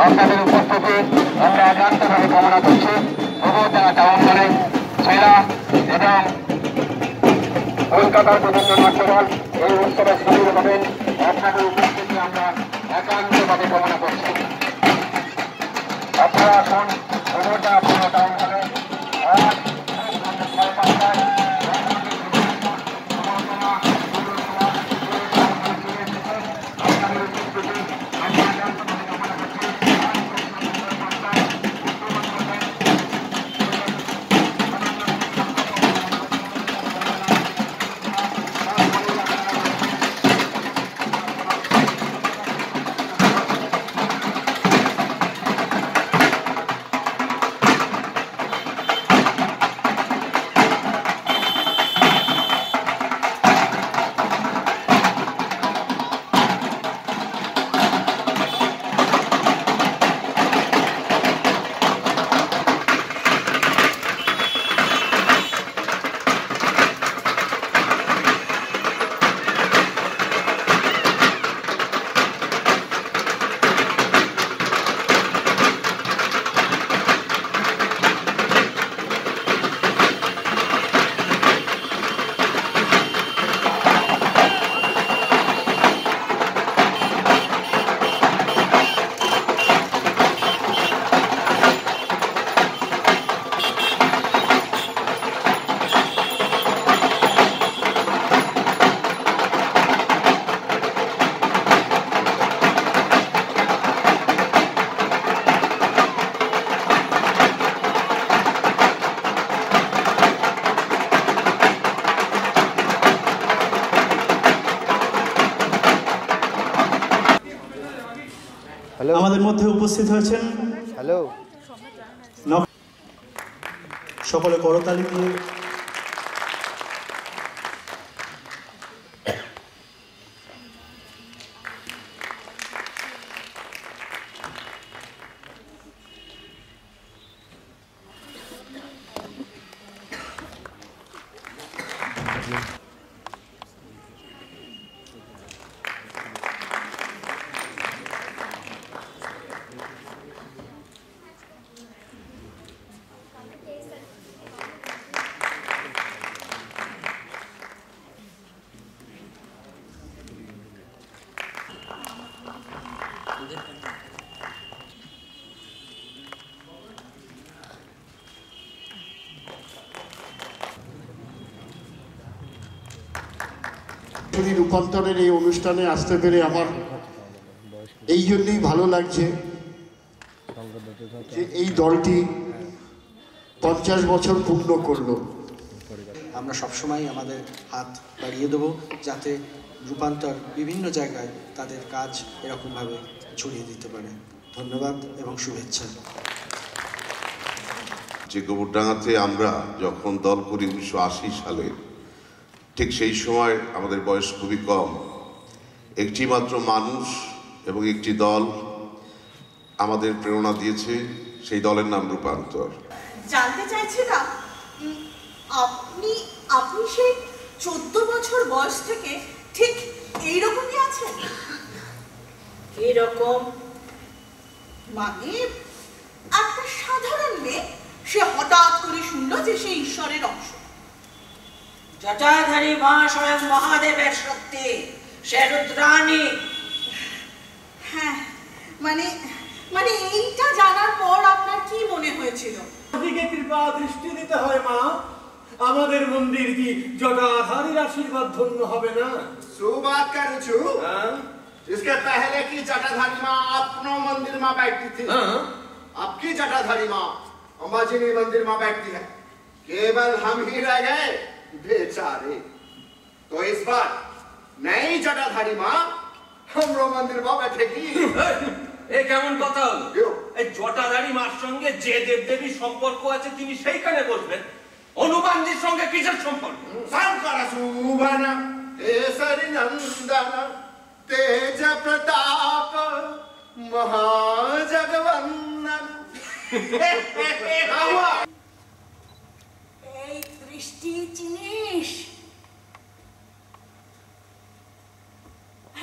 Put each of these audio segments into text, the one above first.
আপনাদের উপস্থিতি আমরা একান্তভাবে কামনা করছি। বহুতলা টাউন দলে জেলা এবং কলকাতার বিভিন্ন নাট্যদল এই উৎসবে সামিল হবেন। আপনাদের উপস্থিতি আমরা একান্তভাবে কামনা করছি। আপনারা এখন বহুতলা টাউন দলে আজ 5:30 আমাদের মধ্যে উপস্থিত হয়েছেন সকলে করতালি দিয়ে রূপান্তরের এই অনুষ্ঠানে আসতে পেরে আমার এই জন্যই ভালো লাগছে যে এই দলটি 50 বছর পূর্ণ করলো। আমরা সবসময় আমাদের হাত বাড়িয়ে দেব যাতে রূপান্তর বিভিন্ন জায়গায় তাদের কাজ এরকমভাবে ছড়িয়ে দিতে পারে। ধন্যবাদ এবং শুভেচ্ছা। যে গোবরডাঙ্গাতে আমরা যখন দল করি 1980 সালে, ঠিক সেই সময় আমাদের বয়স খুবই কম। একটি মাত্র মানুষ এবং একটি দল আমাদের প্রেরণা দিয়েছে, সেই দলের নাম রূপান্তর। জানতে চাইছিলাম আপনি সেই 14 বছর বয়স থেকে ঠিক এইরকমই আছেন? এরকম মানে একটা সাধারণ মেয়ে সে হঠাৎ করে শুনলো যে সে ঈশ্বরের অংশ। জটাধারী মা স্বয়ং মহাদেবের শক্তি, সে রুদ্রাণী। হ্যাঁ, মানে এইটা জানার পর আপনার কি মনে হয়েছিল? দিকে কৃপা দৃষ্টি দিতে হয় মা। আমাদের মন্দির কি জটাধারীর আশীর্বাদ ধন্য হবে না? बात करूं छू इसके पहले की जटाधारी माँ अपनो मंदिर में बैठती थी। अब की जटाधारी माँ अंबाजीनी मंदिर में बैठती है। केवल हम ही रह गए बेचारे। तो इस बार नई जटाधारी माँ हमरो मंदिर में बैठेगी। এই কেমন কথা হলো? এই জটাধারী মার সঙ্গে যে দেবদেবীর সম্পর্ক আছে তিনি সেইখানে বসবেন, হনুমানজির সঙ্গে কিসের সম্পর্ক? शंकर सुवन केसरी नंदन तेज प्रताप महाजगवंदन। এই দৃষ্টি চিনিস?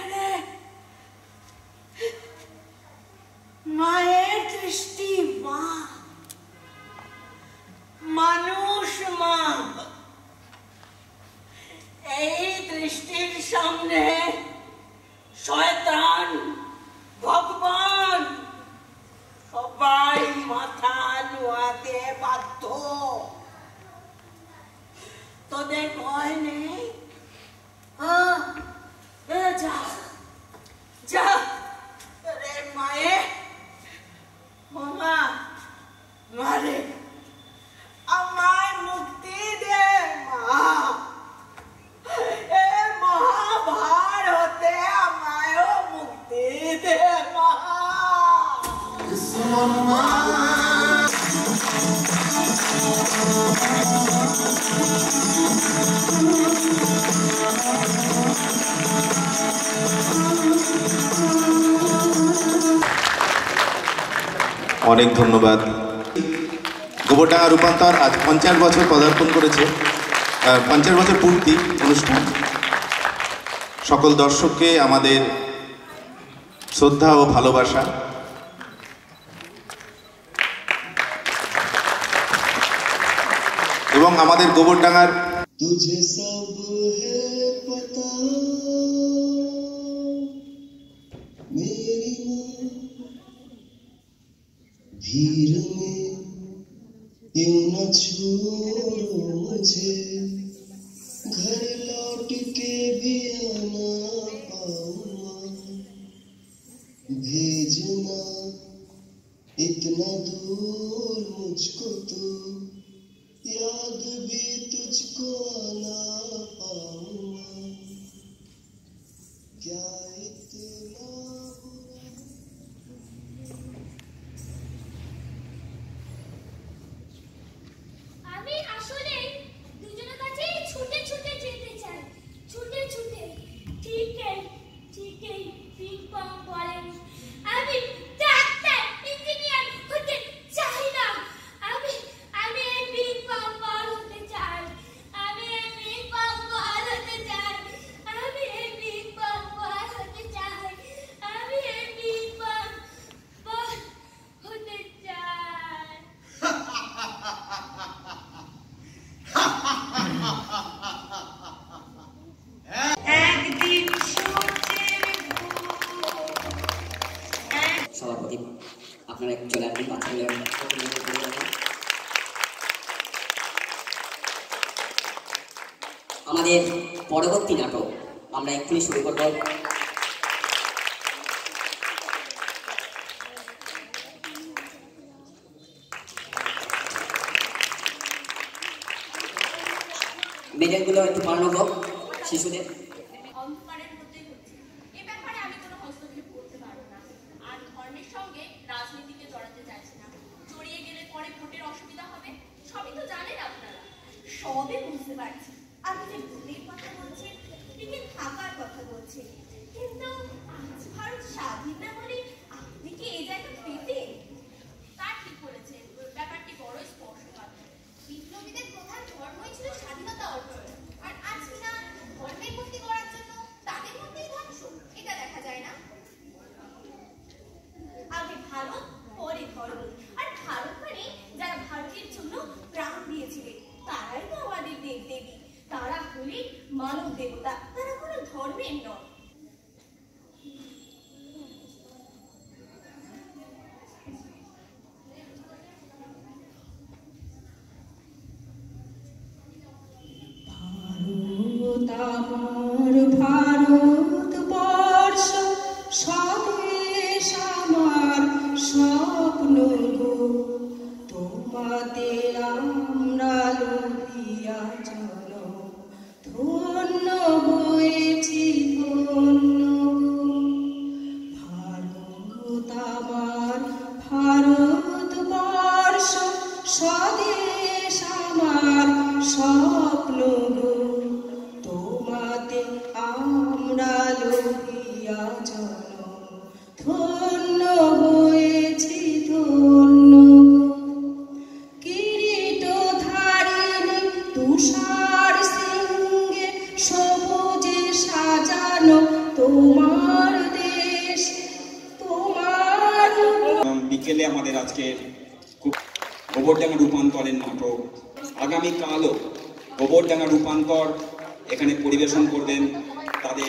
আরে মায়া সামনে শয়তান ভগবান সবাই মাথা নোয়াতে বাধ্য। তোদের ভয় নেই? যা যা রে মায়ে মামা মারে আমায় মুক্তি দে মা। এ মহাভার হতে আমায়ও মুক্তি দে মা। অনেক ধন্যবাদ। গোবরডাঙ্গা রূপান্তর আজ 50 বছর পদার্পণ করেছে, 50 বছর পূর্তি অনুষ্ঠান। সকল দর্শককে আমাদের শ্রদ্ধা ও ভালোবাসা। এবং আমাদের গোবরডাঙ্গার तुझे सब है पता मेरी माँ भीड़ में यूं न छोड़ो मुझे घर लौट के भी आना पाऊंगा भेजना इतना दूर मुझको तो याद भी तुझको आना पाऊंगा क्या इतना আমি আসলে দুজনের কাছে ছুটে ছুটে যেতে চাই, ছুটে ছুটে। ঠিকই পিং পং বলেন, আমি ডাক্তার ইঞ্জিনিয়ার হতে চাই না। আমি এই পিং পং বল হতে চাই। আমি এই পিং পং বল হতে চাই। আমি এই পিং পং বল হতে চাই। আমি এই পিং পং বল হতে চাই। একদিন সভাপতি আপনারা চলে আসবেন বাচ্চাগুলো। আমাদের পরবর্তী নাটক আমরা এক্ষুনি শুরু করব। মেডেলগুলো একটু বানানো হোক শিশুদের। অন্ধকারের মধ্যে হচ্ছে এ ব্যাপারে আমি কোনো হস্তক্ষেপ করতে পারবো না। আর ধর্মের সঙ্গে রাজনীতিকে জড়াতে চাইছি না। জড়িয়ে গেলে পরে ভোটের অসুবিধা হবে, সবই তো জানেন আপনারা। সবই বুঝতে পারছি, আপনি যে ভোটের কথা বলছেন, টিকে থাকার কথা বলছেন, কিন্তু আজ ভারত স্বাধীন না বলে আপনি কি এই জায়গা পেতেন? তা ঠিক বলেছেন, ব্যাপারটি বড় স্পর্শকাতর। বিপ্লবীদের প্রধান ধর্মই ছিল স্বাধীনতা অর্জন, আর আজ কিনা ধর্মের মুক্তি করার জন্য তাদের মধ্যেই ধ্বংস। এটা দেখা যায় না? আগে ভারত, পরে ধর্ম। আর ভারত মানে যারা ভারতের জন্য প্রাণ দিয়েছিলেন, তারাই তো আমাদের দেব দেবী। তারা হলেন মানব দেবতা, তারা কোনো ধর্মের নয়। ভারতবর্ষ স্বদেশ আমার স্বপ্ন গো, তোমাতে আমরা লোভিয়া চল ধন্য হয়েছি ধন্য গো। ভারত আমার ভারতবর্ষ স্বদেশ আমার স্বপ্ন গো, তোমাতে আমরা লোভিয়া চল ধন্য হয়েছি ধন্য গো। কিরীট ধারিণী তুষার সিংহে সবুজে সাজানো তোমার দেশ, তোমার। বিকেলে আমাদের আজকে গোবরডাঙ্গা রূপান্তরের নাটক, আগামীকালও গোবরডাঙ্গা রূপান্তর এখানে পরিবেশন করবেন তাদের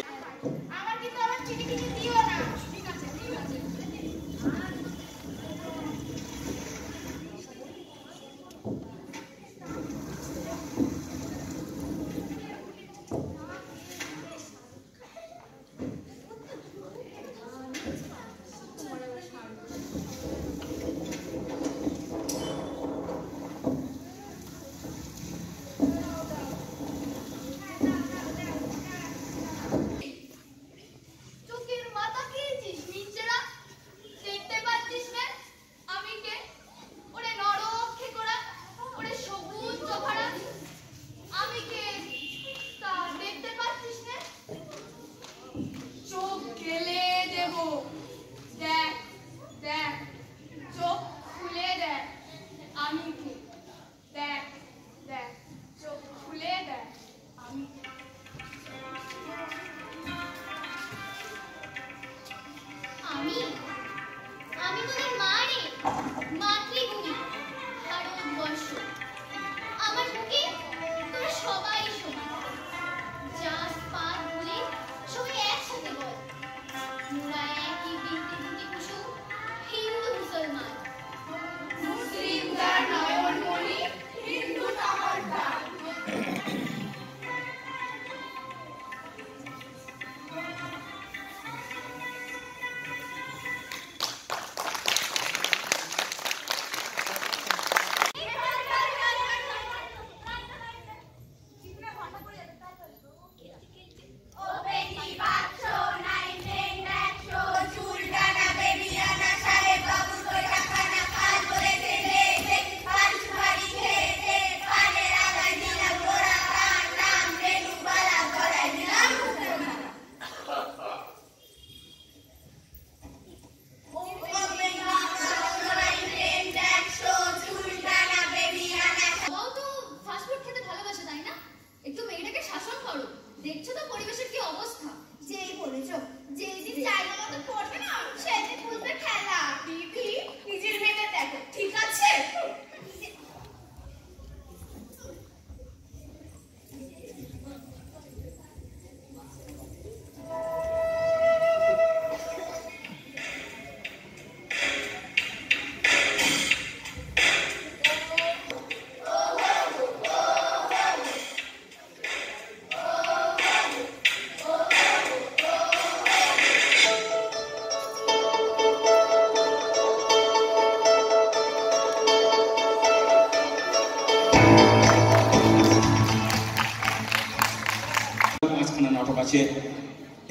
আছে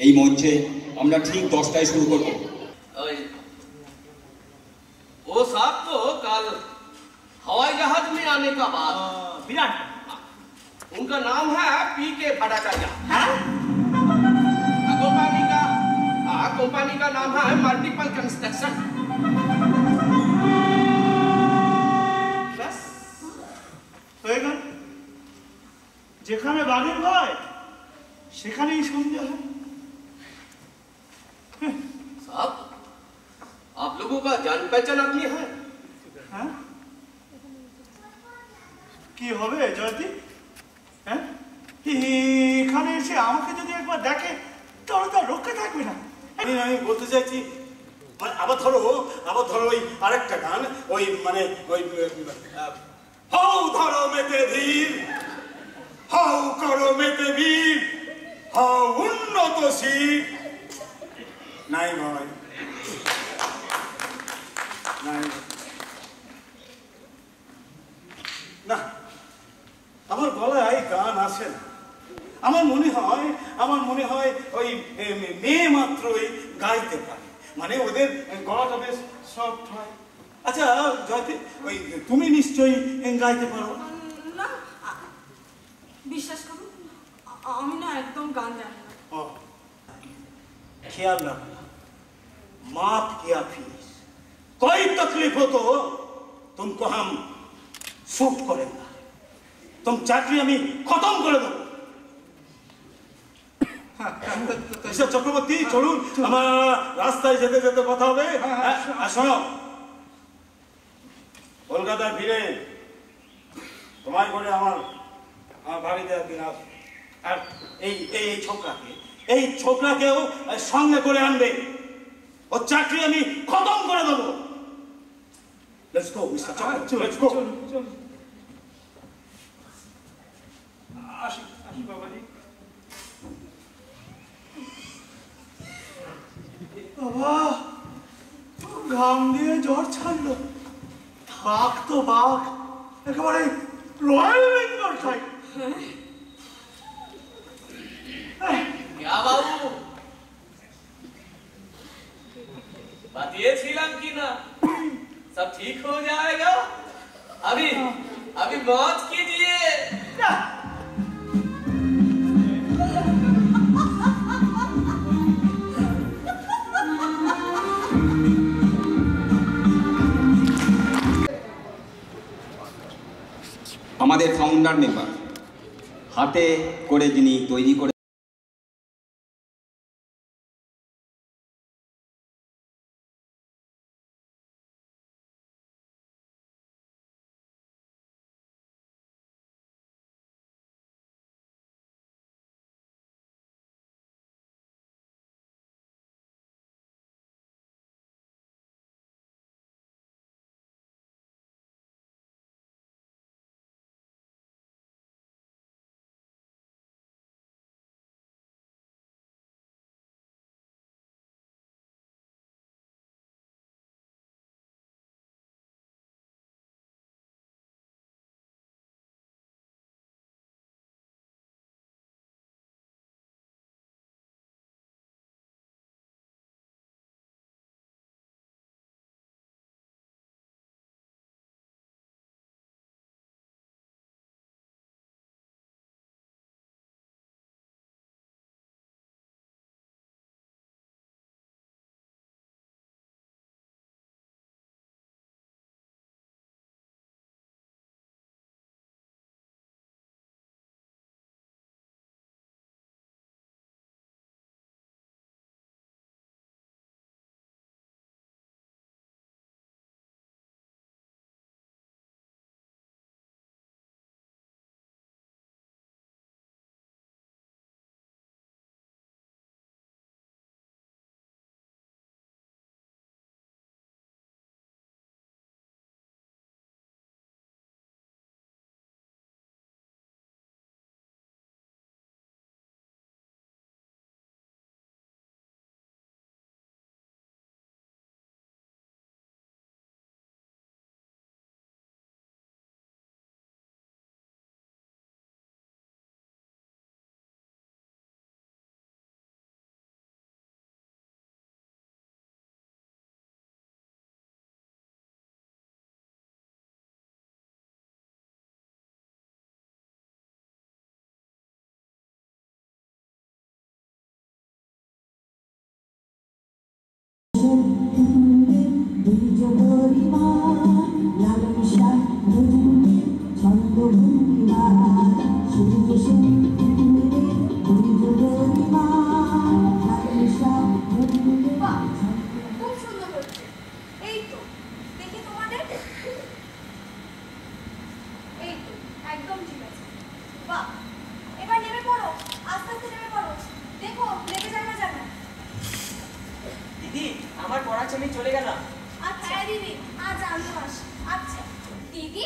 এই মঞ্চে আমরা ঠিক 10টায় শুরু করব। वो साहब तो कल हवाई जहाज में आने का बाद विराट उनका नाम है PK भट्टाचार्य। कंपनी का नाम है मल्टीपल कंस्ट्रक्शन। बस হয়ে গেল। যেখানে বাঘের ভয় সেখানেই সন্দেহ হয়। साहब आप लोगों का जान पहचान अपनी है? হ্যাঁ কি হবে জয়দীপ? হ্যাঁ এখানে এসে আমাকে যদি একবার দেখে তাহলে তার রক্ষা থাকবে না। আমি বলতে চাইছি মানে আবার ধরো ওই আরেকটা গান ওই মানে ওই হও ধরো মেতে ধীর হও করো মেতে বীর হও উন্নতশীল নাই ভয় নাই না আমার গলায় গান আসে না। আমার মনে হয় ওই মেয়ে মাত্রই গাইতে পারে, মানে ওদের গলাটা বেশ সফট হয়। আচ্ছা জয়তে ওই তুমি নিশ্চয়ই গাইতে পারো? না বিশ্বাস করুন আমি না একদম গান জানি না। ख्याल रखना माफ किया फीस कोई तकलीफ हो तो तुमको हम शूट करेंगे, तुम चाकरी हमें खत्म कर दो। মিস্টার চক্রবর্তী চলুন, আমার রাস্তায় যেতে যেতে কথা হবে। শোনো কলকাতার ফিরে তোমার করে আমার বাড়িতে একদিন আস, আর এই ছোকরাকেও সঙ্গে করে আনবে, ওর চাকরি আমি খতম করে দেবো। Let's go mister Chakraborty, let's go. আসি বাবাজি। বাবা ঘাম দিয়ে জ্বর ছাড়লো। বাঘ তো বাঘ, একেবারে রয়্যাল বেঙ্গল টাইপ। क्या बाबू बतिएছিলাম कि ना सब ठीक हो जाएगा? अभी मौज कीजिए। আমাদের ফাউন্ডার মেম্বার হাতে করে যিনি তৈরি করে আমি চলে গেলাম। আচ্ছা দিদি, আজ আমি আসি। আচ্ছা দিদি,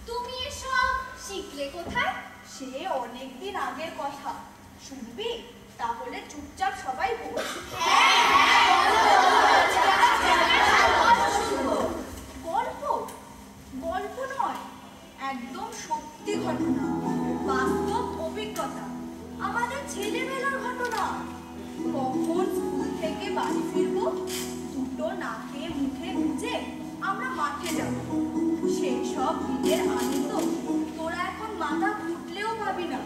তুমি এসব শিখলে কোথায়? সে অনেকদিন আগের কথা, শুনবি? তাহলে চুপচাপ সবাই বল। গল্প? গল্প নয়, একদম সত্যি ঘটনা, বাস্তব অভিজ্ঞতা, আমাদের ছেলেবেলার ঘটনা। কখন স্কুল থেকে বাড়ি ফিরবো, দুটো না খেয়ে মুখে গুজে আমরা মাঠে যাব। সেই সব দিনের আনন্দ তোরা এখন মাথা ফুটলেও পাবি না।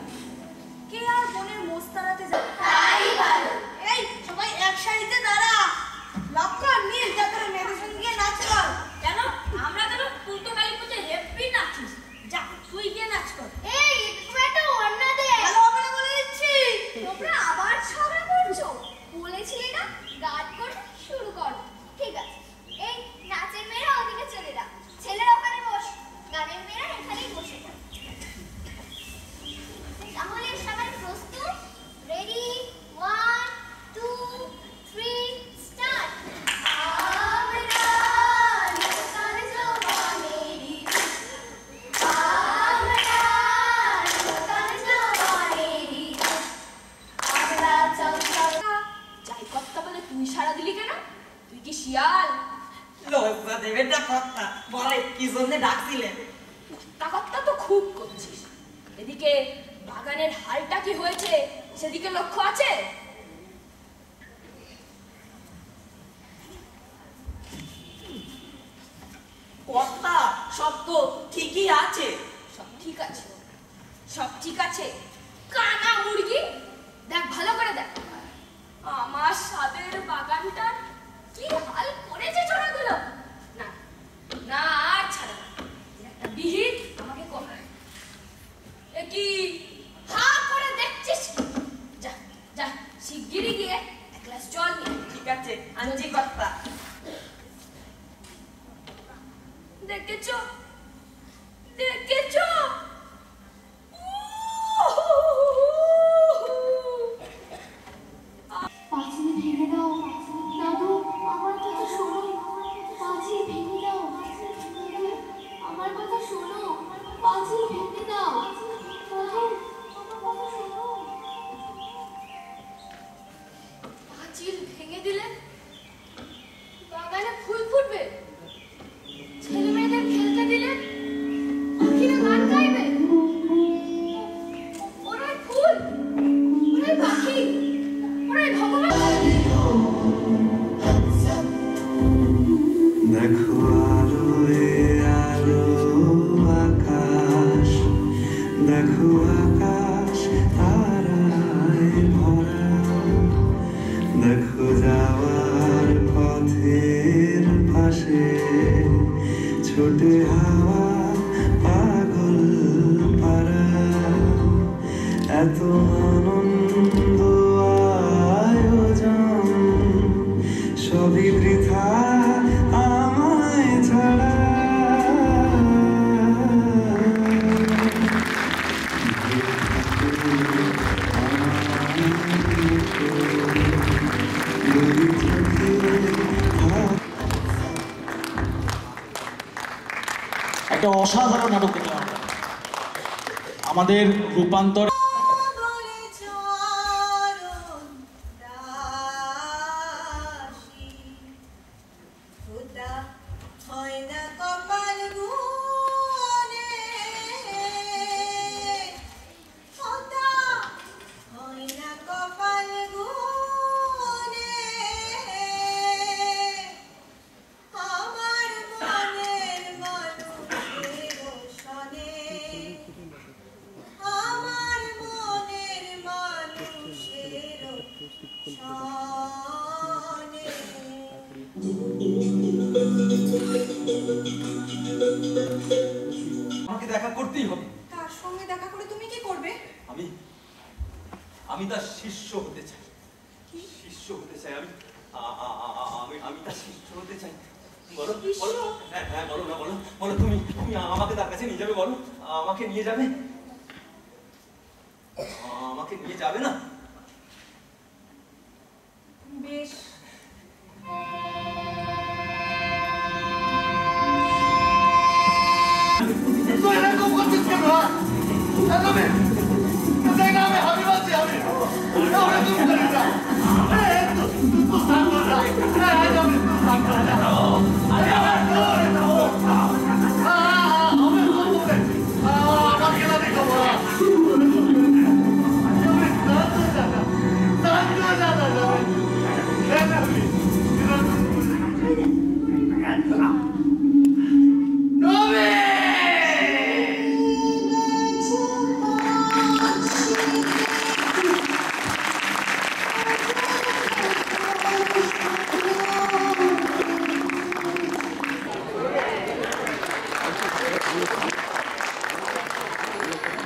কে আর বোনের মোষ তাড়াতে যাবে? তাই ভালো। এই সবাই এক সারিতে দাঁড়া, লক্ষ্য নীল যাত্রা মেয়েদের সঙ্গে গিয়ে নাচ কর। কেন? আমরা কেন পুজো কালী পুজো হেপি নাচিস? যা তুই গিয়ে নাচ কর। এই একটু একটা অন্য দে। ভালো হবে না বলে দিচ্ছি। তোমরা আবার ঝগড়া করছো? বলেছিলি না গান করে শুরু করো। ঠিক আছে, এই নাচের মেয়েরা ওদিকে চলে যা, ছেলেরা ওখানে বস, গানের মেয়েরা এখানেই বসে থাক। তাহলে সবাই প্রস্তুত? রেডি? 1 2 3 স্টার্ট। আমরা নতুন জওয়ানেরি, আমরা নতুন জওয়ানেরি, আমরা চল যাই কথা বলে তুই সারা দিলি কেন? তুই কি শিয়াল? লজ্জা দেবেন না কথা বলে, কি জন্য ডাকছিলেন? কথা তো খুব করছিস। এদিকে বাগানের হালটা কি হয়েছে সেদিকে লক্ষ্য আছে? কথা সব তো ঠিকই আছে। সব ঠিক আছে, সব ঠিক আছে। কানা মুরগি, দেখ ভালো করে দেখ, আমার সাদের বাগানটার কি হাল করেছে ছোড়াগুলো। না না, আর ছাড়া না, একটা বিহিত আমাকে কর। এ কি হা করে দেখছিস? যা যা শিগগিরই গিয়ে এক গ্লাস জল নিয়ে। ঠিক আছে, আনছি কথা। দেখেছো দেখেছো, পাঁচিল ভেঙে দাও দাদু, আমার কথা শোনো। পাঁচিল ভেঙে দাও দাদু, আমার কথা শোনো। পাঁচিল ভেঙে দাও দাদু, আমার কথা শোনো। পাঁচিল ভেঙে দিলে বাগানে ফুল ফুটবে, ছেলে মেয়েদের খেলতে দিলে পাখিরা গান গাইবে। ওরাই ফুল, ওরাই পাখি, ওরাই ভগবান। দেখো আলোয় আলো আকাশ, দেখো আকাশ তারায় ভরা, দেখো যাওয়ার পথের পাশে ছোটে হাওয়া পাগল পারা। এত আনন্দ আয়োজন সবই বৃথা আমায় ছাড়া। একটা অসাধারণ নাটক নিয়ে আমাদের রূপান্তর। আমাকে দেখা করতেই হবে। তার সঙ্গে দেখা করে তুমি কি করবে? আমি আমি তার শিষ্য হতে চাই। শিষ্য হতে চাই আমি। আমি তার শিষ্য হতে চাই। বলো বলো, হ্যাঁ হ্যাঁ বলো না, বলো বলো, তুমি তুমি আমাকে তার কাছে নিয়ে যাবে? বলো, আমাকে নিয়ে যাবে? আমাকে নিয়ে যাবে না? বেশ।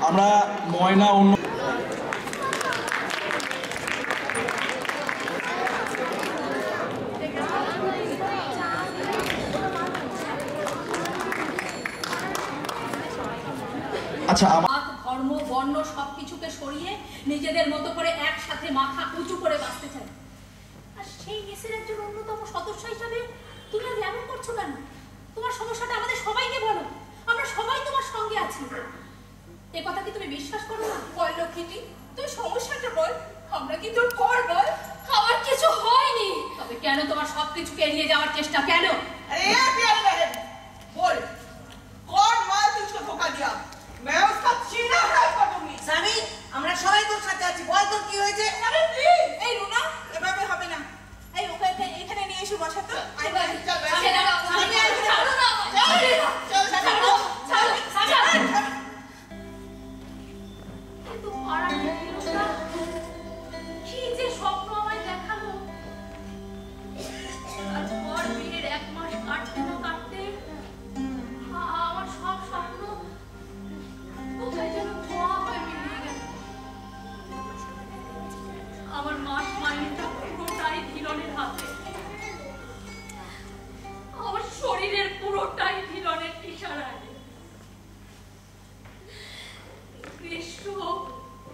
আমরা ময়না অন্য আচ্ছা ধর্ম বর্ণ সবকিছুকে সরিয়ে নিজেদের মতো করে একসাথে মাথা উঁচু করে বাঁচতে চাই। আর সেই মেসের একজন অন্যতম সদস্য হিসাবে তুমি আজ এমন করছো কেন? তোমার সমস্যাটা আমাদের সবাইকে বলো, আমরা সবাই তোমার সঙ্গে আছি। এ কথা কি তুমি বিশ্বাস করো না? বল লক্ষ্মীটি, তুই সমস্যাটা বল, আমরা কি তোর পর বল। আমার কিছু হয়নি, তবে কেন তোমার সবকিছুকে এড়িয়ে যাওয়ার চেষ্টা কেন? बोल कौन मार तुझको धोखा दिया? मैं उसका सीना फ्राई कर दूंगी। सामी, আমরা সবাই তোর সাথে আছি, বল তোর কি হয়েছে? আরে প্লিজ, এই রুনা, এভাবে হবে না। এই ওকে এখানে নিয়ে এসে বসা তো। আই বল, চল চল। আমি আর ছাড়ো না, চল ছাড়ো, ছাড়ো, ছাড়ো। কিন্তু পাড়ার লোকটা কি যে স্বপ্ন আমায় দেখালো। তারপর বিয়ের 1 মাস কাটতে না কাটতে আমার সব স্বপ্ন কোথায় যেন ধোঁয়া হয়ে মিলিয়ে গেল। আমার মাস মাইনেটা পুরোটাই ধীরনের হাতে, আমার শরীরের পুরোটাই ধীরনের ইশারায়। গ্রীষ্ম,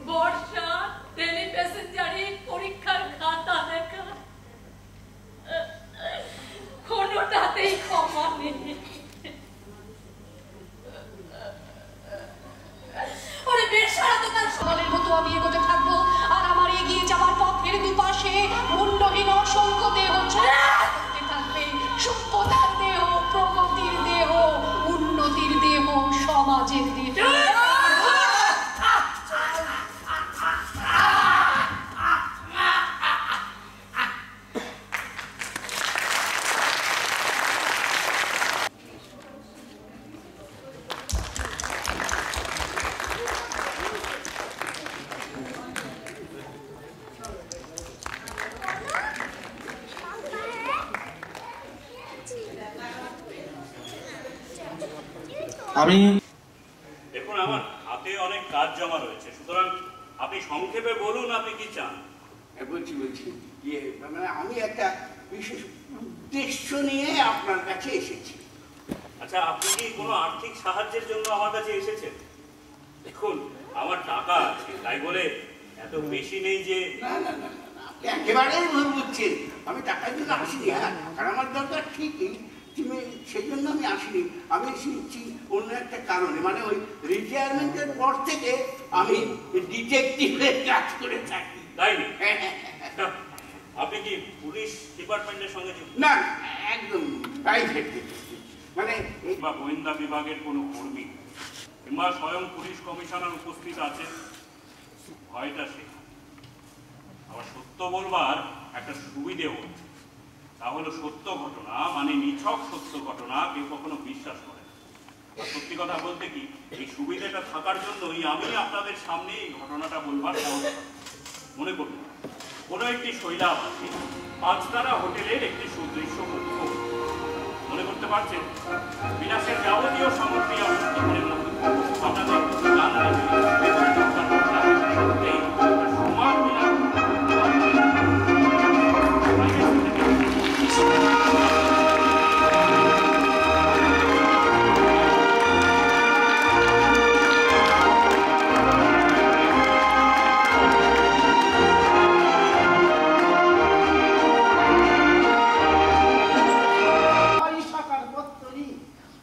বর্ষা, টেলি প্যাসেঞ্জারে পরীক্ষার খাতা দেখা, কোনোটাতেই ক্ষমা নেই। ওরে বেশারা তো তার সকালের মতো আমি এগোতে থাকবো, আর আমার এগিয়ে যাওয়ার পথের দুপাশে মুন্ডহীন অসংখ্য দেহ চলতে থাকবে। সভ্যতার দেহ, প্রগতির দেহ, উন্নতির দেহ, সমাজের দেহ। আমি দেখুন, আমার হাতে অনেক কাজ জমা রয়েছে, সুতরাং আপনি সংক্ষেপে বলুন আপনি কি চান। বলছি মানে আমি একটা বিশেষ উদ্দেশ্য নিয়ে আপনার কাছে এসেছি। আচ্ছা, আপনি কি কোনো আর্থিক সাহায্যের জন্য আমার কাছে এসেছেন? দেখুন, আমার টাকা আছে, তাই বলে এত বেশি নেই যে। না না না, একেবারেই ভুল বুঝছেন। আমি টাকার জন্য আসিনি, আর আমার দরকার ঠিকই, তুমি সেই জন্য আমি আসিনি। আমি এসেছি অন্য একটা কারণে, মানে ওই রিটায়ারমেন্টের পর থেকে আমি ডিটেকটিভের কাজ করে থাকি। তাই আপনি কি পুলিশ ডিপার্টমেন্টের সঙ্গে যুক্ত? না, একদম প্রাইভেট, মানে বা গোয়েন্দা বিভাগের কোনো কর্মী কিংবা স্বয়ং পুলিশ কমিশনার উপস্থিত আছে, ভয়টা সে। আবার সত্য বলবার একটা সুবিধে হচ্ছে, তা হলো সত্য ঘটনা মানে নিছক সত্য ঘটনা কেউ কখনো বিশ্বাস করে না। আর সত্যি কথা বলতে কি, এই সুবিধাটা থাকার জন্যই আমি আপনাদের সামনে এই ঘটনাটা বলবার সাহস পাই। মনে করুন, কোনো একটি শৈলাবাসী 5 হোটেলের একটি সুদৃশ্য কক্ষ, মনে করতে পারছেন, বিলাসের যাবতীয় সামগ্রী আমি সেখানের মধ্যে আপনাদের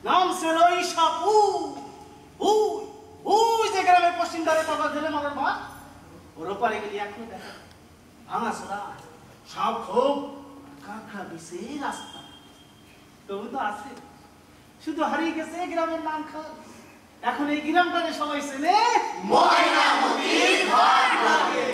নাম ছিল ঈশাপু। ওই যে গ্রামের পশ্চিম ধারে করে তবা দিলে আমার মা ওর ওপারে গেলি এখন দেখা ভাঙা সোনা সব খুব কাঁকড়া বিশে রাস্তা তবু তো আছে শুধু হারিয়ে গেছে গ্রামের নাম খান এখন এই গ্রামটারে সবাই চেনে ময়নামতির ঘাট লাগে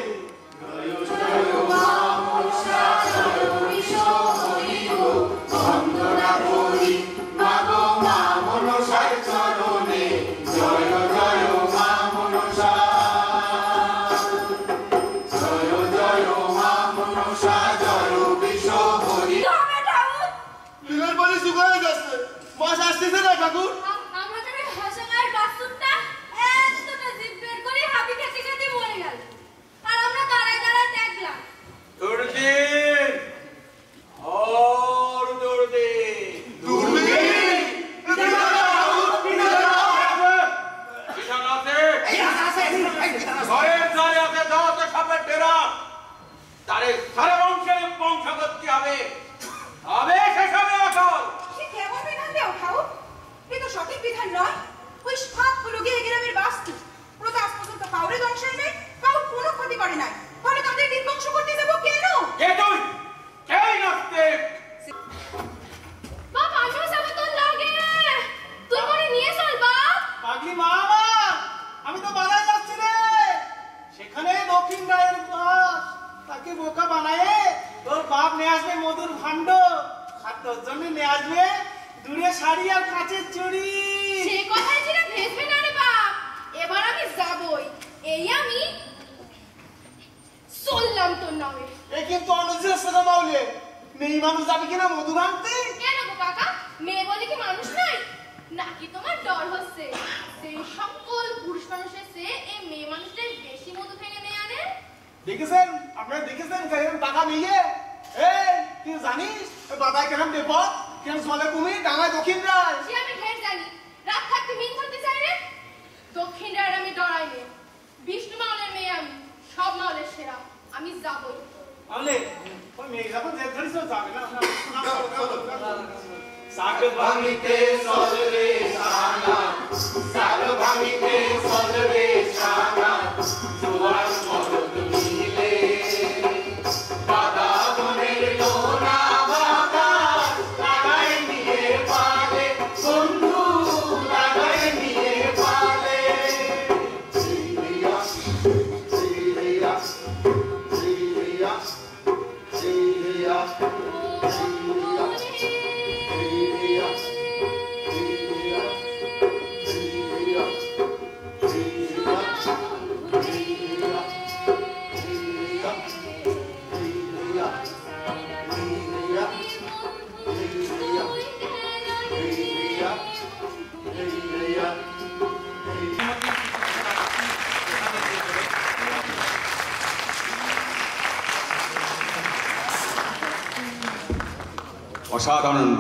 অসাধারণ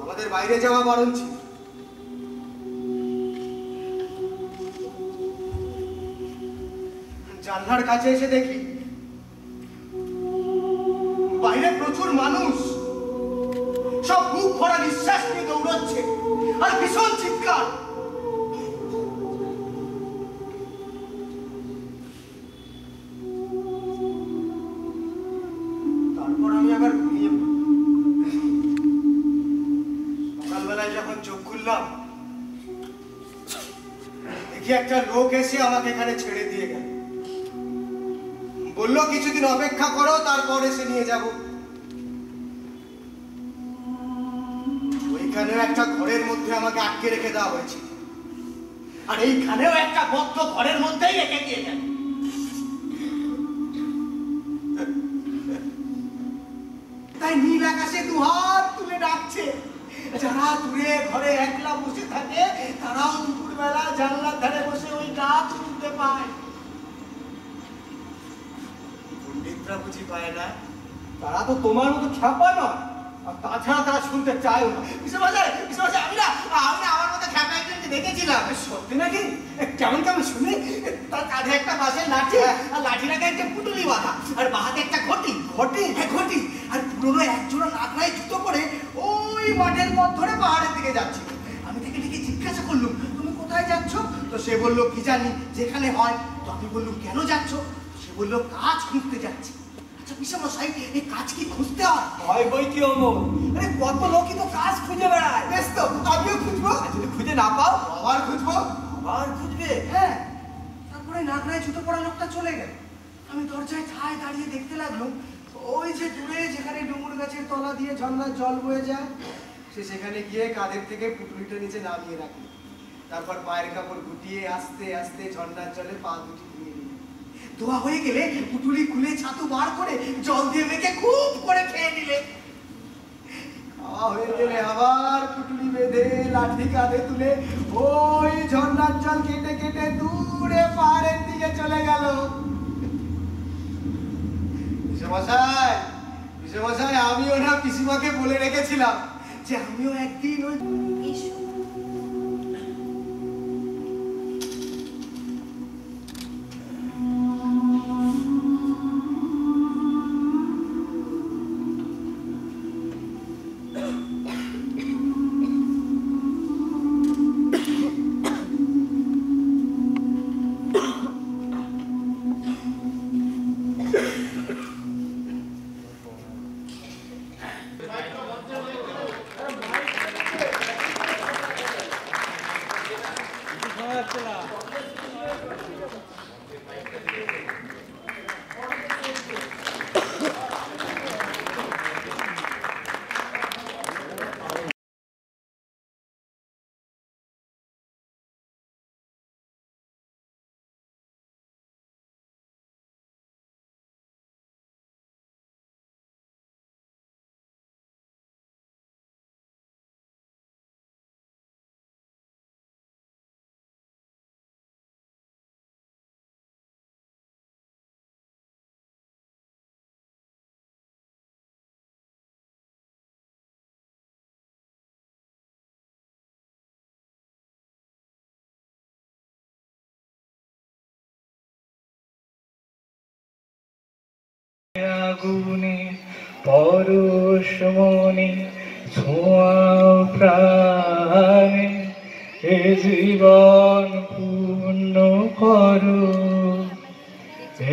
আমাদের বাইরে যাওয়া বারণ ছিল জানলার কাছে এসে দেখি বাইরে প্রচুর মানুষ সব বুক ভরা নিঃশ্বাস নিয়ে দৌড়চ্ছে আর ভীষণ চিৎকার তারপর আমি আবার ঘুমিয়ে সকালবেলায় যখন চোখ খুললাম দেখি একটা লোক এসে আমাকে এখানে ছেড়ে দিয়ে গেল বললো কিছুদিন অপেক্ষা করো তারপর এসে নিয়ে যাব ওইখানেও একটা ঘরের মধ্যে আমাকে আটকে রেখে দেওয়া হয়েছে আর এইখানেও একটা বদ্ধ ঘরের মধ্যেই রেখে দিয়ে গেল তাই নীল আকাশে দুহাত তুলে ডাকছে যারা দূরে ঘরে একলা বসে থাকে তারাও দুপুরবেলা জানলার ধারে বসে ওই ডাক শুনতে পায় পণ্ডিতরা বুঝি পায় না তারা তো তোমার মতো খ্যাপা নয় আর তাছাড়া তারা শুনতে চায়ও না। আমি না আমার মতো খ্যাপা একজনকে দেখেছিলাম। সত্যি নাকি? কেমন কেমন শুনি? তার কাঁধে একটা বাঁশের লাঠি, আর লাঠির আগে একটা পুটুলি বাঁধা, আর বাহাতে একটা ঘটি। হ্যাঁ ঘটি, আর পুরনো একজোড়া নাগরাই জুতো পরে ওই মাঠের পথ ধরে পাহাড়ের দিকে যাচ্ছে। আমি তাকে ডেকে জিজ্ঞাসা করলুম, তুমি কোথায় যাচ্ছ? তো সে বললো কি জানি, যেখানে হয়। তো আমি বললুম কেন যাচ্ছ? সে বললো কাজ খুঁজতে যাচ্ছি। আচ্ছা পিসেমশাই, এই কাজ কি খুঁজতে হয়? হয় বই কি অমল, আরে কত লোকই তো কাজ খুঁজে বেড়ায়। বেশ তো, আমিও খুঁজবো। যদি খুঁজে না পাও আবার খুঁজবো। আবার খুঁজবে? হ্যাঁ। তারপরে নাগরায় জুতো পরা লোকটা চলে গেল। আমি দরজায় ঠায় দাঁড়িয়ে দেখতে লাগলাম, ওই যে দূরে যেখানে ডুমুর গাছের তলা দিয়ে ঝর্ণার জল বয়ে যায়, সে সেখানে গিয়ে কাঁধের থেকে পুটুলিটা নিচে নামিয়ে রাখলো। তারপর পায়ের কাপড় গুটিয়ে আস্তে আস্তে ঝর্ণার জলে পা দুটি ধুয়ে নিল। ধোয়া হয়ে গেলে পুটুলি খুলে ছাতু বার করে জল দিয়ে মেখে খুব করে খেয়ে নিলে। খাওয়া হয়ে গেলে আবার পুটুলি বেঁধে লাঠি কাঁধে তুলে ওই ঝর্ণার জল কেটে কেটে দূরে পাহাড়ের দিকে চলে গেল। পিসেমশাই, আমিও না পিসিমাকে বলে রেখেছিলাম যে আমিও একদিন ওই আগুনে পরশমণি ছোঁয়াও প্রাণে, এ জীবন পূর্ণ করো,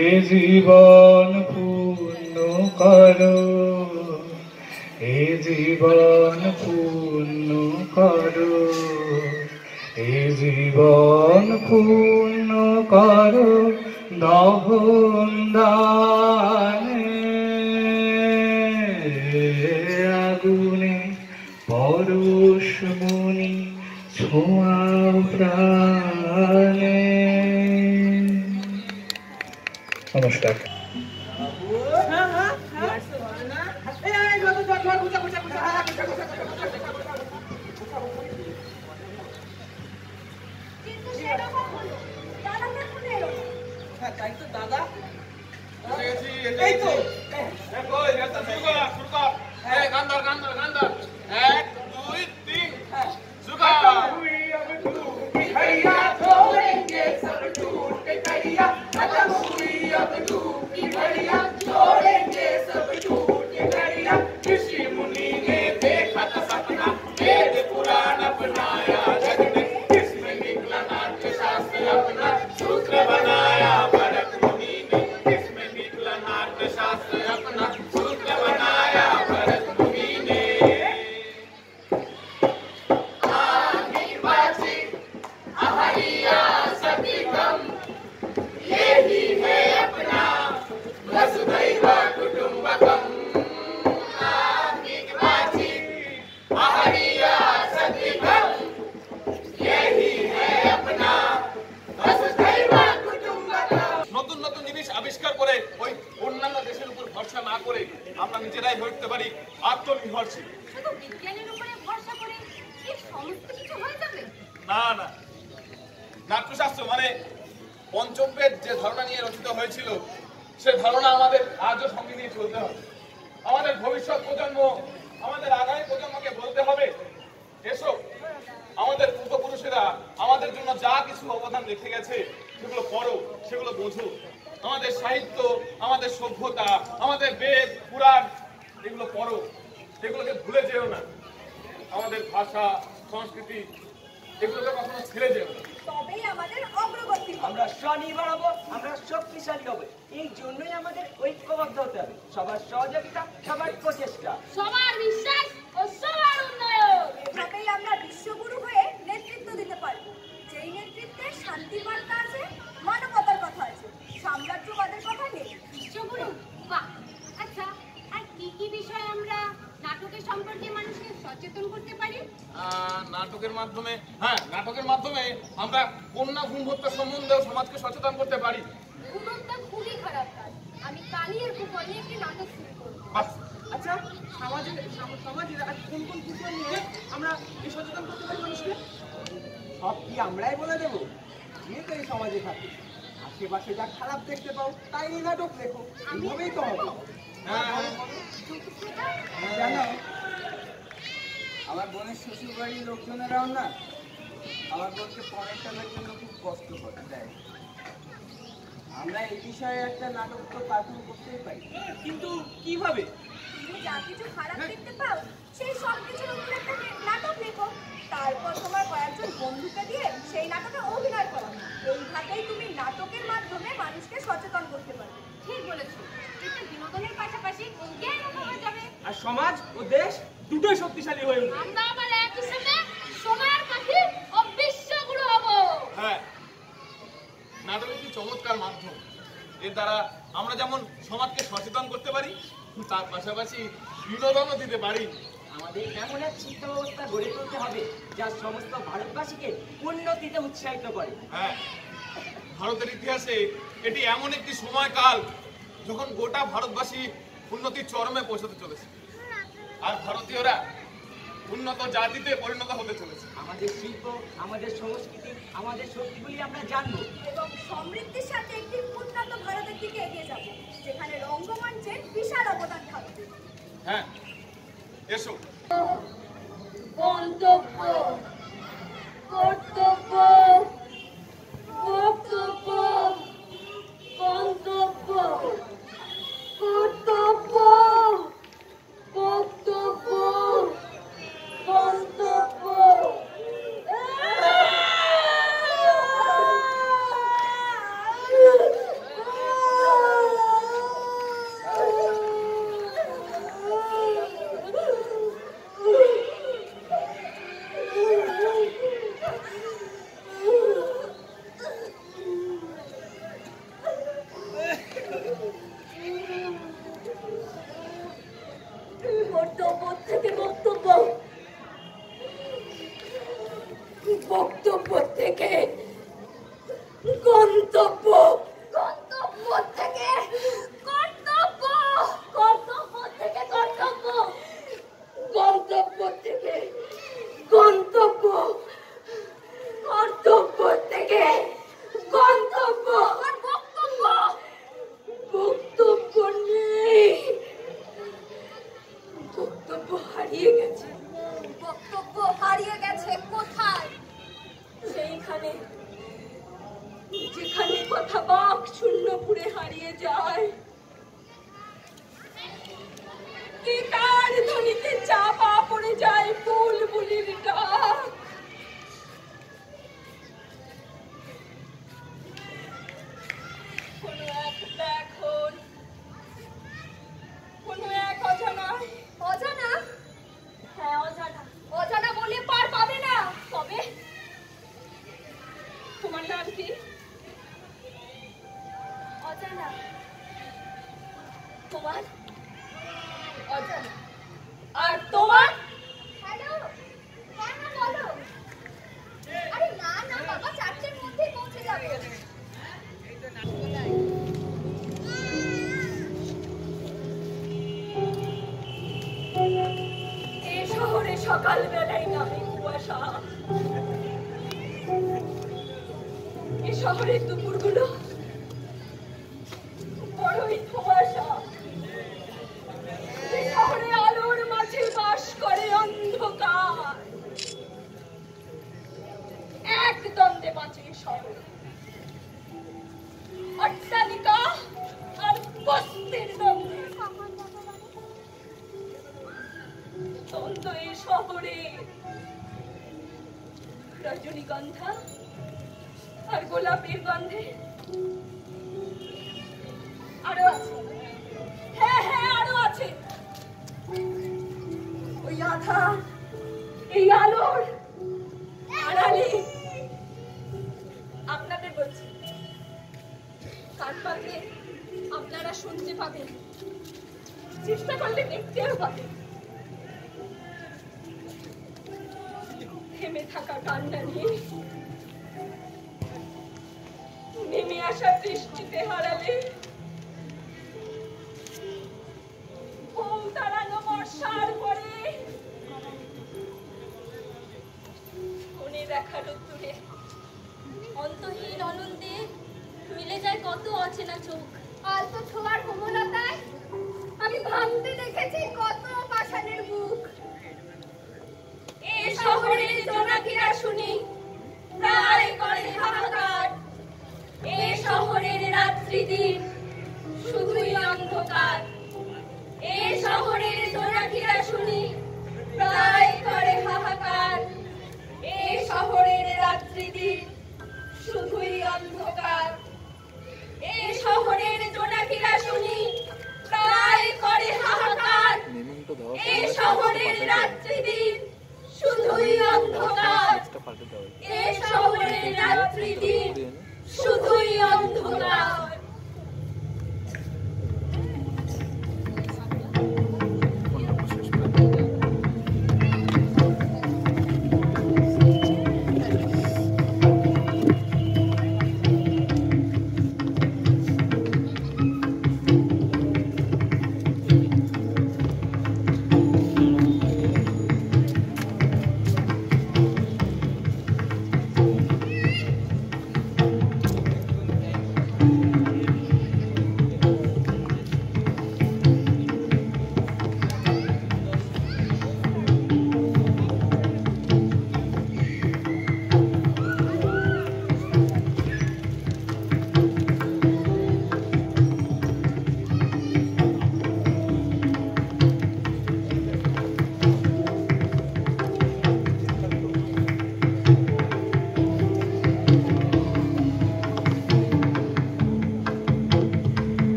এ জীবন পূর্ণ করো, এ জীবন পূর্ণ করো, এ জীবন পূর্ণ করো দহন দানে। আগুনে পরশমণি ছোঁয়াও প্রাণে। নমস্কার। তাই তো দাদা, এই তো গান ধর 1 2 3 सुगा भैया छोड़ेंगे सब टूट के कहिया खत्म हुई अब धूप की घड़िया, छोड़ेंगे सब टूट के कहिया। ऋषि मुनि ने देखा था सपना, वेद पुराण अपनाया जग ने, इसमें निकला नाट्य शास्त्र अपना, सूत्र बनाया भरत मुनि ने, इसमें निकला नाट्य शास्त्र अपना, सूत्र बनाया भरत मुनि ने। यही है अपना वसुधैव कुटुंबकम। यही है अपना वसुधैव कुटुंबकम। নতুন নতুন জিনিস আবিষ্কার করে ওই অন্যান্য দেশের উপর ভরসা না করে আমরা নিজেরাই হয়ে উঠতে পারি আত্মনির্ভরশীল। শুধু বিজ্ঞানের উপরে ভরসা করে কি সমস্ত কিছু হয়ে যাবে? না না, নাট্যশাস্ত্র মানে পঞ্চম বেদ যে ধারণা নিয়ে রচিত হয়েছিল সে ধারণা আমাদের আজও সঙ্গে নিয়ে চলতে হবে। আমাদের ভবিষ্যৎ প্রজন্ম আমাদের আগামী প্রজন্মকে বলতে হবে, এসো আমাদের পূর্বপুরুষেরা আমাদের জন্য যা কিছু অবদান রেখে গেছে সেগুলো পড়ো, সেগুলো বোঝো। আমাদের সাহিত্য, আমাদের সভ্যতা, আমাদের বেদ পুরাণ এগুলো পড়ো, এগুলোকে ভুলে যেও না। আমাদের ভাষা সংস্কৃতি এগুলোকে কখনো ছেড়ে যেও না। তবেই আমাদের অগ্রগতি হবে। আমরা স্বনির্ভর হব, আমরা শক্তিশালী হবে। এই জন্যই আমাদের ঐক্যবদ্ধ হতে হবে। সবার সহযোগিতা, সবার প্রচেষ্টা, সবার বিশ্বাস ও সবার উন্নয়ন। এভাবেই আমরা বিশ্বগুরু হয়ে নেতৃত্ব দিতে পারব, যেই নেতৃত্বে শান্তির বার্তা আছে, মানবতার কথা আছে, সাম্রাজ্যবাদের কথা নেই। বিশ্বগুরু, বাহ। আচ্ছা, আর কি কি বিষয়ে আমরা নাটকের সম্পর্কে মানুষকে সচেতন করতে পারি? নাটকের মাধ্যমে, হ্যাঁ, নাটকের মাধ্যমে আমরা কন্যা ভ্রূণ হত্যা সম্বন্ধেও সমাজকে সচেতন করতে পারি। ভ্রূণ হত্যা খুবই খারাপ কাজ। আমি কালই এর উপর নিয়ে একটি নাটক শুরু করব। আচ্ছা, সমাজের আর কোন কোন বিষয় নিয়ে আমরা এই সচেতন করতে পারি মানুষকে? সব কি আমরাই বলে দেবো? তুমি তো এই সমাজে থাকি, আশেপাশে যা খারাপ দেখতে পাও তাই নিয়ে নাটক লেখো, এইভাবেই তো হবে। জানো, আমার বোনের শ্বশুর বাড়ির লোকজনেরাও না আমার বোনকে পণের টাকার জন্য খুব কষ্ট করে দেয়। আমরা এই বিষয়ে একটা নাটক তো পাঠন করতেই পারি, কিন্তু কিভাবে? তুমি যা কিছু খারাপ দেখতে পাও সেই সব কিছুর উপর একটা নাটক লেখো, তারপর তোমার কয়েকজন বন্ধুকে দিয়ে সেই নাটকে অভিনয় করো। এইভাবেই তুমি নাটকের মাধ্যমে মানুষকে সচেতন করতে পারবে। ঠিক বলেছো, এটা বিনোদনের পাশাপাশি জ্ঞানও পাওয়া যাবে। আর সমাজ ও দেশ দুটোই শক্তিশালী হয়ে উঠবে। আমরা আবার একই সাথে সময়ের পাখি ও বিশ্বগুরু হব। হ্যাঁ, নাটক একটি চমৎকার মাধ্যম। এর দ্বারা আমরা যেমন সমাজকে সচেতন করতে পারি, তার পাশাপাশি বিনোদনও দিতে পারি। আমাদের এমন এক শিক্ষা ব্যবস্থা গড়ে তুলতে হবে যা সমস্ত ভারতবাসীকে উন্নতিতে উৎসাহিত করে। হ্যাঁ, ভারতের ইতিহাসে এটি এমন একটি সময়কাল যখন গোটা ভারতবাসী উন্নতির চরমে পৌঁছতে চলেছে, আর ভারতীয়রা উন্নত জাতিতে পরিণত হতে চলেছে। আমাদের শিল্প, আমাদের সংস্কৃতি, আমাদের শক্তিগুলি আমরা জানবো এবং সমৃদ্ধির সাথে একটি উন্নত ভারতের দিকে এগিয়ে যাব, যেখানে রঙ্গমঞ্চের বিশাল অবদান থাকবে। হ্যাঁ, এসো। গন্তব্য, কর্তব্য, বক্তব্য, গন্তব্য, কর্তব্য, বক্তব্য, গন্তব্য। কর্তব্য থেকে বক্তব্য, বক্তব্য থেকে গন্তব্য, গন্তব্য থেকে কর্তব্য, কর্তব্য থেকে কর্তব্য, গন্তব্য থেকে গন্তব্য, কর্তব্য থেকে গন্তব্য। আর বক্তব্য, বক্তব্য নেই, বক্তব্য হারিয়ে গেছে। বক্তব্য হারিয়ে গেছে কোথায়? সেইখানে যেখানে কথা বাক শূন্য পুরে হারিয়ে যায়। গীতার ধ্বনিতে চাপা পড়ে যায় বুলবুলির ডাক। কোনো এক এখন, কোনো এক অজানায়। অজানা? হ্যাঁ, অজানা। অজানা বলে পার পাবে না। তবে তোমার নাম কি? অজানা। তোমার? অজানা। আর তোমার? হ্যালো, হ্যাঁ হ্যাঁ বলো। আরে না না বাবা, 4টের মধ্যেই পৌঁছে যাবে। এই শহরে সকাল বেলায় নামে কুয়াশা, এই শহরের দুপুরগুলো বড়ই ধোঁয়াশা। এই শহরে আলোর মাঝে বাস রজনীগন্ধা আর গোলাপের গন্ধে। আরো আছে, হ্যাঁ হ্যাঁ আরো আছে। ওই আধার, এই আলোর আড়ালে আপনাদের বলছি, কান পাতলে আপনারা শুনতে পাবেন, চেষ্টা করলে দেখতেও পাবেন। থেমে থাকা কান্না নিয়ে নেমে আসা দৃষ্টিতে হারালে, বউ তাড়ানো বর্ষার পরে কোণে দেখা রোদ্দুরে অন্তহীন অনন্তে মিলে যায় কত অচেনা চোখ। আলতো ছোঁয়ার কোমলতায় আমি ভাঙতে দেখেছি কত পাষাণের বুক। এ শহরের জোনাকিরা শুনি প্রায় করে হাহাকার। এ শহরের রাত্রি দিন শুধুই অন্ধকার। এ শহরের জোনাকিরা শুনি প্রায় করে হাহাকার। এ শহরের রাত্রি দিন শুধুই অন্ধকার। এ শহরের জোনাকিরা শুনি প্রায় করে হাহাকার। এ শহরের রাত্রি দিন শুধুই অন্ধকার। এ শহরের রাত্রি দিন শুধুই অন্ধকার।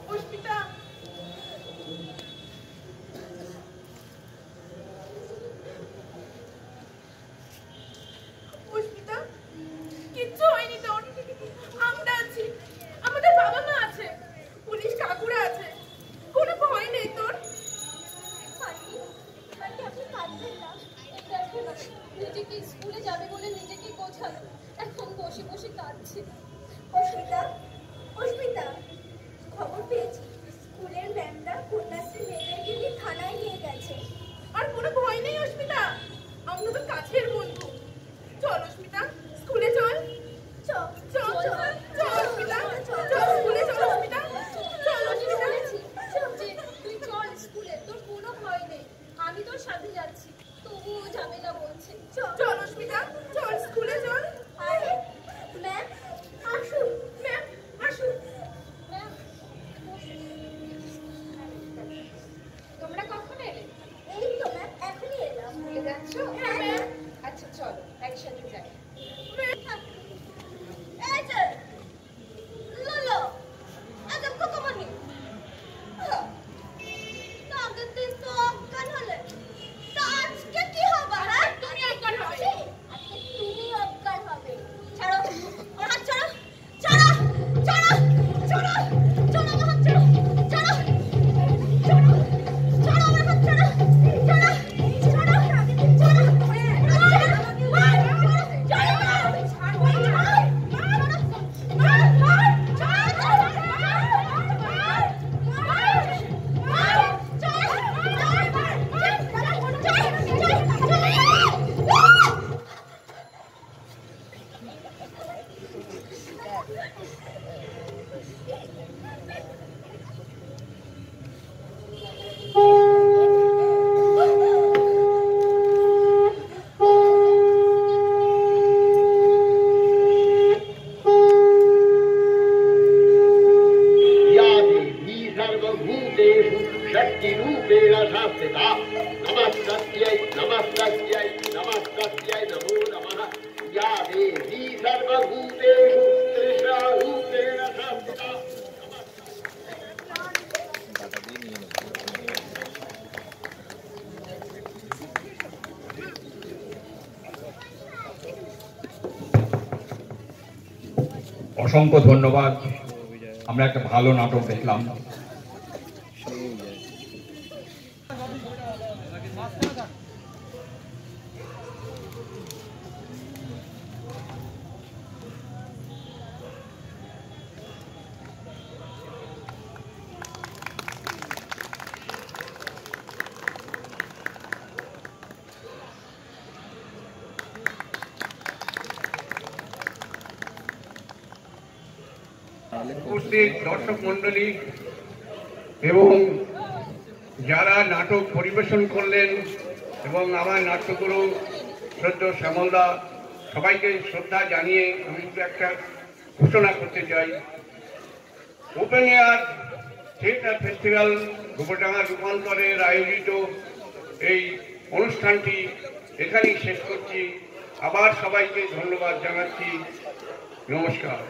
পুষ্পিতা পুষ্পিতা কিচ্ছু হয়নি তোর, আমরা আছি, আমাদের বাবা মা আছে, পুলিশ কাকুরা আছে, কোনো ভয় নেই তোর। নিজেকে স্কুলে যাবে বলে নিজেকে গোছালো, এখন বসে বসে কাঁদছে। অস্মিতা, খবর পেয়েছি স্কুলের ম্যামরা কন্যাশ্রী মেয়েদেরকে নিয়ে থানায় নিয়ে গেছে। আর কোনো ভয় নেই অস্মিতা, আমরা তো কাছের বন্ধু। চল অস্মিতা, স্কুলে চল। চল চল চল চল অস্মিতা, চল স্কুলে চল অস্মিতা, চল অস্মিতা। যে তুই চল স্কুলে, তোর কোনো ভয় নেই, আমি তোর সাথে যাচ্ছি, তবুও যাবে না বলছে। চল অস্মিতা, চল স্কুলে চল। আরে ম্যাম আসুন, ম্যাম আসুন। তোমরা কখন এলে? এই তো ম্যাম, এখনই এলাম। ভুলে যাচ্ছ? হ্যাঁ ম্যাম। আচ্ছা চলো একসাথে যাই। এই যে ললো, আজ কত মানে আগের দিন তো অজ্ঞান হলে, তা আজকে কি হবে? হ্যাঁ তুমি অজ্ঞান হবে, আজকে তুমি অজ্ঞান হবে। ছাড়ো ওর হাত, ছাড়ো ছাড়ো ছাড়ো ছাড়ো ছাড়ো আমার হাত, ছাড়ো ছাড়ো ছাড়ো ছাড়ো আমার হাত, ছাড়ো ছাড়ো शक्तिरूपेण शास्त्रिता नमस्तस्यै नमस्तस्यै नमस्तस्यै नमो नमः या देवी सर्वभूतेषु त्रिशारूपेण शास्त्रिता। অসংখ্য ধন্যবাদ। আমরা একটা ভালো নাটক দেখলাম। উপস্থিত দর্শক মন্ডলী এবং যারা নাটক পরিবেশন করলেন এবং আমার নাট্যগুরু শ্রদ্ধেয় শ্যামলদা, সবাইকে শ্রদ্ধা জানিয়ে আমি শুধু একটা ঘোষণা করতে চাই। Open air theatre festival Gobardanga রূপান্তরের আয়োজিত এই অনুষ্ঠানটি এখানেই শেষ করছি। আবার সবাইকে ধন্যবাদ জানাচ্ছি। নমস্কার।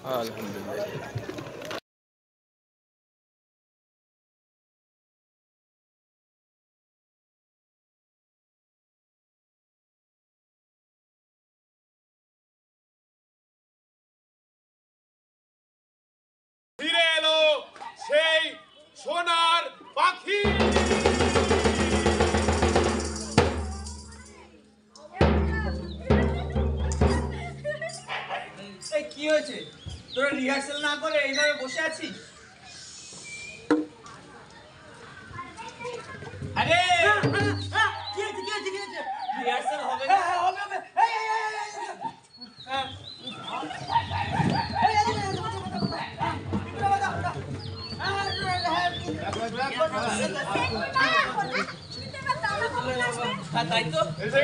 আলহামদুলিল্লাহ। ফিরে এলো সেই সোনার পাখি। কি হয়েছে? তোরা রিহার্সাল না করে এইভাবে বসে আছিস? আরে কি হয়েছে রিহার্সাল হবে না? হবে হবে। তাই তো এসে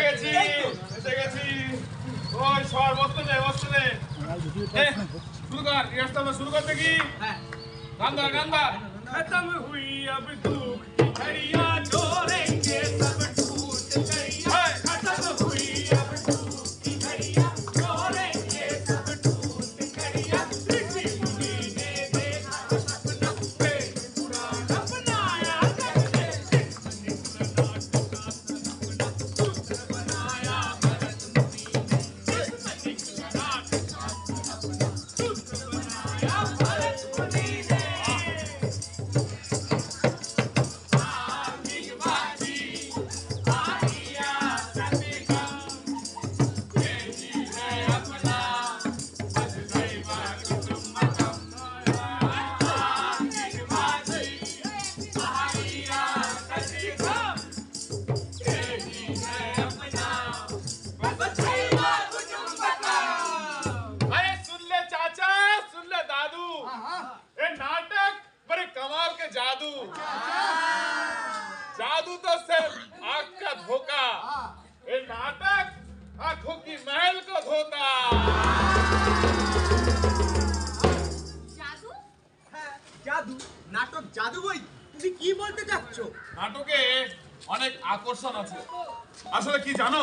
গেছি। ওই সর বসতে নে। শুরু কর, রিহার্সাল শুরু কর দেখি। গান ধর। खत्म हुई अब दुख की घड़ियां, जोड़ेंगे सब टूट गईया। खत्म हुई अब दुख की घड़ियां, जोड़ेंगे सब टूट বলছি কি বলতে চাচ্ছ? নাটকে অনেক আকর্ষণ আছে। আসলে কি জানো,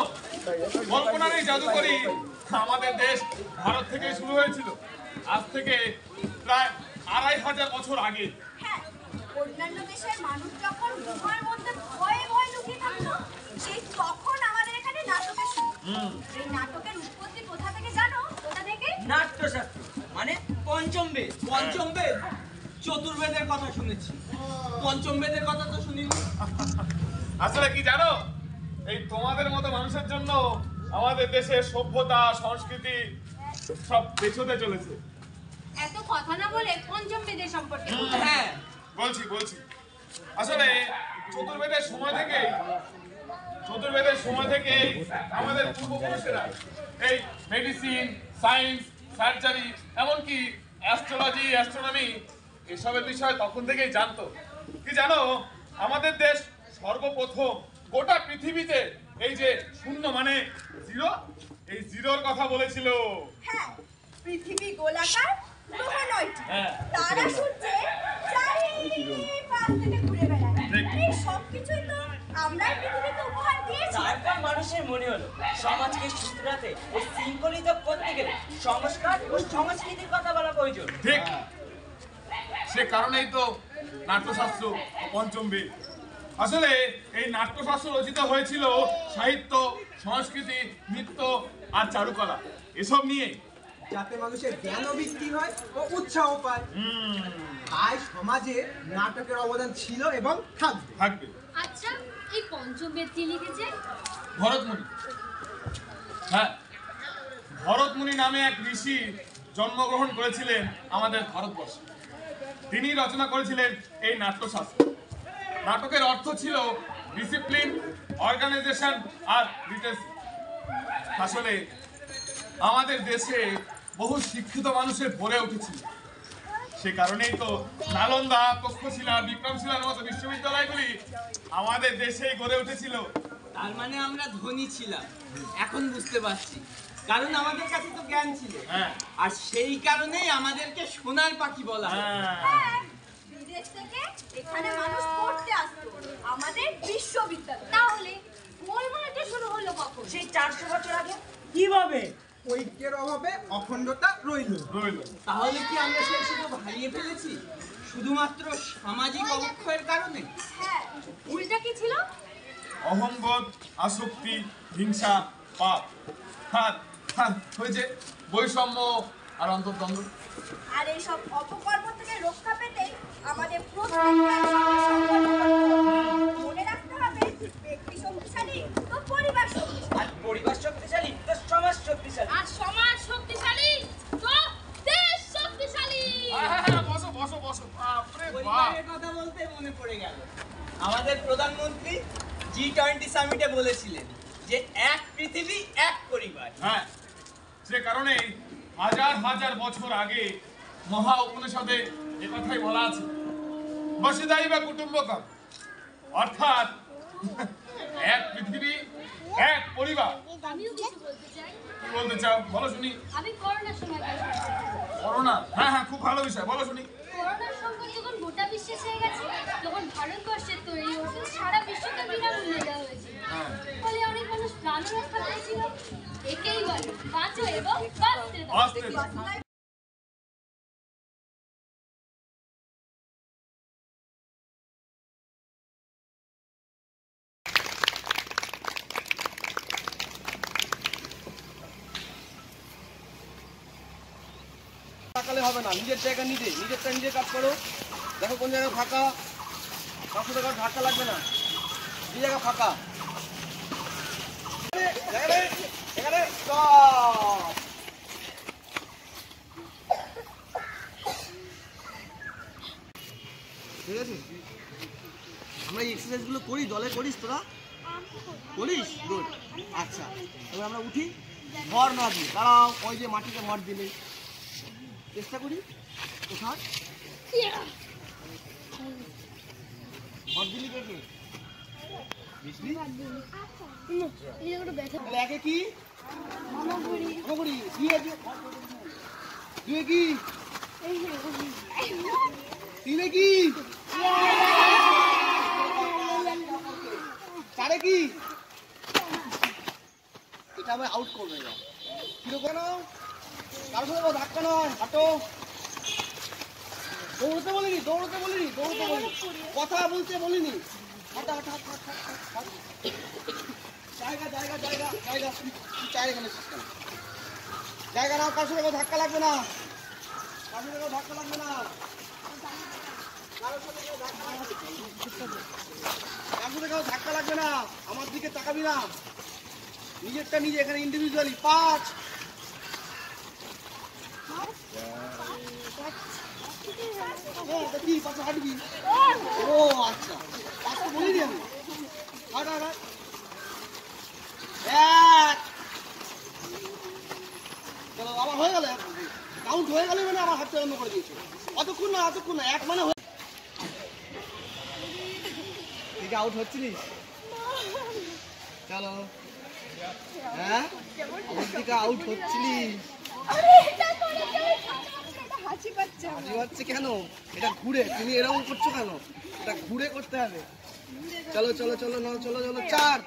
কল্পনার এই জাদুকরি আমাদের দেশ ভারত থেকে শুরু হয়েছিল আজ থেকে প্রায় 2500 বছর আগে। হ্যাঁ, অন্যান্য দেশের মানুষ যখন গুহার মধ্যে ভয়ে ভয়ে লুকিয়ে থাকতো, সেই তখন আমাদের এখানে নাটকের শুরু। এই নাটকের উৎপত্তি কোথা থেকে জানো? কোথা থেকে? নাট্যশাস্ত্র মানে পঞ্চম বেদ। পঞ্চম বেদ? চতুর্বেদের কথা শুনেছি, পঞ্চম বেদের কথা তো শুনিনি। আসলে কি জানো, এই তোমাদের মতো মানুষের জন্য আমাদের দেশের সভ্যতা সংস্কৃতি সব পেছনে চলেছে। এত কথা না বলে পঞ্চম বেদের সম্পর্কে হ্যাঁ বলছি আসলে চতুর্বেদের সময় থেকে আমাদের পূর্বপুরুষেরা এই মেডিসিন, সায়েন্স, সার্জারি, এমনকি অ্যাস্ট্রোলজি, অ্যাস্ট্রোনমি এসবের বিষয় তখন থেকেই জানতো। কি জানো, আমাদের দেশ সর্বপ্রথম গোটা পৃথিবীতে এই যে শূন্য মানে জিরো, এই জিরোর কথা বলেছিল। হ্যাঁ, পৃথিবী গোলাকার, গ্রহ 9টি, তারা সূর্যে চারিপাশ থেকে ঘুরে বেড়ায়। এই সবকিছুই তো আমরাই পৃথিবীকে উপহার দিয়েছি। তারপর মানুষের মনে হলো সমাজকে সুতরাতে ও শৃঙ্খলিত করতে গেলে সংস্কার ও সংস্কৃতির কথা বলা প্রয়োজন। ঠিক, সে কারণেই তো নাট্যশাস্ত্র পঞ্চম বেদ। আসলে এই নাট্যশাস্ত্র রচিত হয়েছিল সাহিত্য, সংস্কৃতি, নৃত্য আর চারুকলা এসব নিয়ে, যাতে মানুষের জ্ঞান বৃদ্ধি হয় ও উৎসাহ পায়। তাই সমাজে নাটকের অবদান ছিল এবং থাকবে। আচ্ছা, এই পঞ্চম বেদ কে লিখেছে? ভরতমুনি। হ্যাঁ, ভরতমুনি নামে এক ঋষি জন্মগ্রহণ করেছিলেন আমাদের ভারতবর্ষে। তিনি রচনা করেছিলেন এই নাট্যশাস্ত্র। নাটকের অর্থ ছিল ডিসিপ্লিন, অর্গানাইজেশন আর লিটারেসি। আসলে আমাদের দেশে বহু শিক্ষিত মানুষের ভরে উঠেছিল, সে কারণেই তো নালন্দা, তক্ষশিলা, বিক্রমশিলার মতো বিশ্ববিদ্যালয়গুলি আমাদের দেশেই গড়ে উঠেছিল। তার মানে আমরা ধনী ছিলাম, এখন বুঝতে পারছি, কারণ আমাদের কাছে তো জ্ঞান ছিল। আর সেই কারণেই আমাদেরকে সোনার পাখি বলা হয়। বিদেশ থেকে এখানে মানুষ পড়তে আসতো আমাদের বিশ্ববিদ্যালয়। তাহলে গোলমালটা শুরু হলো কখন? সেই 400 বছর আগে। কিভাবে? ঐক্যের অভাবে অখণ্ডতা রইল। তাহলে কি আমরা সেই সুযোগ হারিয়ে ফেলেছি শুধুমাত্র সামাজিক অবক্ষয়ের কারণে? হ্যাঁ, উল্টা কি ছিল? অহংবোধ, আসক্তি, হিংসা, পাপ, হয়েছে বৈষম্য আর অন্তর্দ্বন্দ্ব। আর এইসব অপকর্ম থেকে রক্ষা পেতে আমাদের মনে রাখতে হবে, ব্যক্তি শক্তিশালী তো পরিবার শক্তিশালী, আর পরিবার শক্তিশালী তো সমাজ শক্তিশালী, আর সমাজ শক্তিশালী তো দেশ শক্তিশালী। বসো। পরিবারের কথা বলতে মনে পড়ে গেল, আমাদের প্রধানমন্ত্রী G20 সামিটে বলেছিলেন যে এক পৃথিবী এক পরিবার। হ্যাঁ, সে কারণে হাজার বছর আগে মহা উপনিষদে একথাই বলা আছে, বসুধৈব কুটুম্বকম, অর্থাৎ এক পৃথিবী এক পরিবার। আমিও কিছু বলতে চাই। কি বলতে চাও বলো শুনি। আমি করোনার সময় করোনা? হ্যাঁ, খুব ভালো বিষয়, বলো শুনি। করোনার সংকট যখন গোটা বিশ্বে ছেয়ে গেছে, তখন ভারতবর্ষের তৈরি ওষুধ সারা বিশ্বকে বিনামূল্যে দেওয়া হয়েছিল। ফলে অনেক মানুষ প্রাণ রক্ষা পেয়েছিল। একেই বলে বাঁচো এবং বাঁচতে দাও। তাকালে হবে না, নিজের জায়গা নিজেরটা নিজে কাজ করো। দেখো কোন জায়গা ফাঁকা, কার সাথে কারো ধাক্কা লাগবে না, যে জায়গা ফাঁকা এখানে স্টপ। ঠিক আছে, আমরা এই এক্সারসাইজগুলো করি, দলে করিস তোরা? করিস? গুড। আচ্ছা, এবার আমরা উঠি, ভর না দিই, দাঁড়াও, ওই যে মাটিতে ভর দিলে চেষ্টা করি ওঠার। ভর দিলি কে কে? একে কি? দুয়ে কি? তিনে কি? আরে কি এটা আমি আউট করবে না কিরকম কারোর সাথে ধাক্কা নয় হাঁটো দৌড়তে বলিনি কথা বলতে বলিনি হাঁটা হাঁটা হাঁটা জায়গা জায়গা জায়গা জায়গা চাই এখানে জায়গা নাও কারোর সাথে ধাক্কা লাগবে না কারোর সাথে ধাক্কা লাগবে না কারোর সাথে ধাক্কা লাগবে না আমার দিকে তাকাবি না নিজেরটা নিজে এখানে ইন্ডিভিজুয়ালি 5 কি পাশে হাঁটবি ও আচ্ছা পাশে বলিনি আমি হাঁট হাঁট চলো আবার হয়ে গেল কাউন্ট হয়ে গেলে মানে আমার হাতটা আরম্ভ করে দিয়েছে অতক্ষণ না এক মানে হয়ে ঠিক আউট হচ্ছিলিস চলো হ্যাঁ থেকে আউট হচ্ছিলিস হাসি পাচ্ছে কেন এটা ঘুরে তুমি এরকম করছো কেন এটা ঘুরে করতে হবে চলো চলো চলো না চলো চলো 4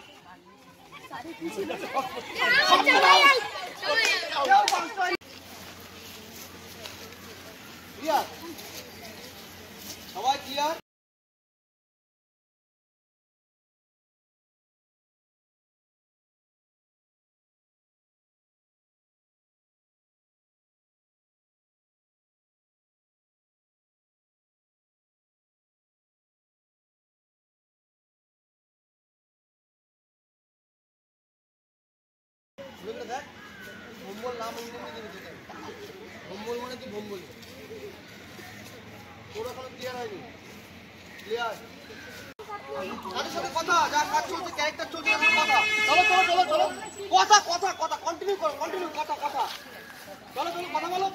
সবাই ক্লিয়ার দেখ ভম্বল নাম ভম্বল মানে তুই ভম্বল তোর এখন ক্লিয়ার হয়নি ক্লিয়ার তাদের সাথে কথা যা কাজ চলছে ক্যারেক্টার চলছে কথা চলো চলো চলো চলো কথা কথা কথা কন্টিনিউ করো কন্টিনিউ কথা কথা চলো চলো কথা বলো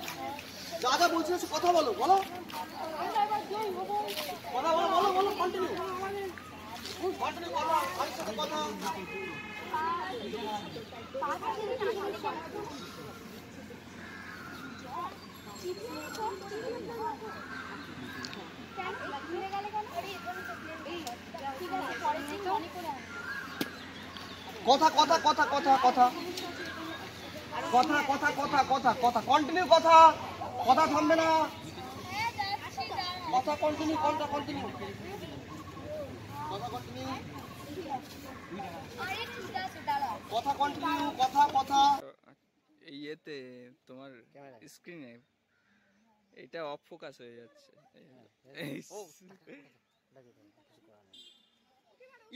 যা যা বলছি কথা বলো বলো কথা বলো বলো বলো কন্টিনিউ কন্টিনিউ কথা তাদের সাথে কথা কথা কথা কথা কথা কথা কথা কথা কথা কথা কন্টিনিউ কথা কথা থামবে না কথা কন্টিনিউ কথা কন্টিনিউ কথা কন্টিনিউ কথা কন্টিনিউ কথা কথা ইয়েতে তোমার স্ক্রিনে এটা অফ ফোকাস হয়ে যাচ্ছে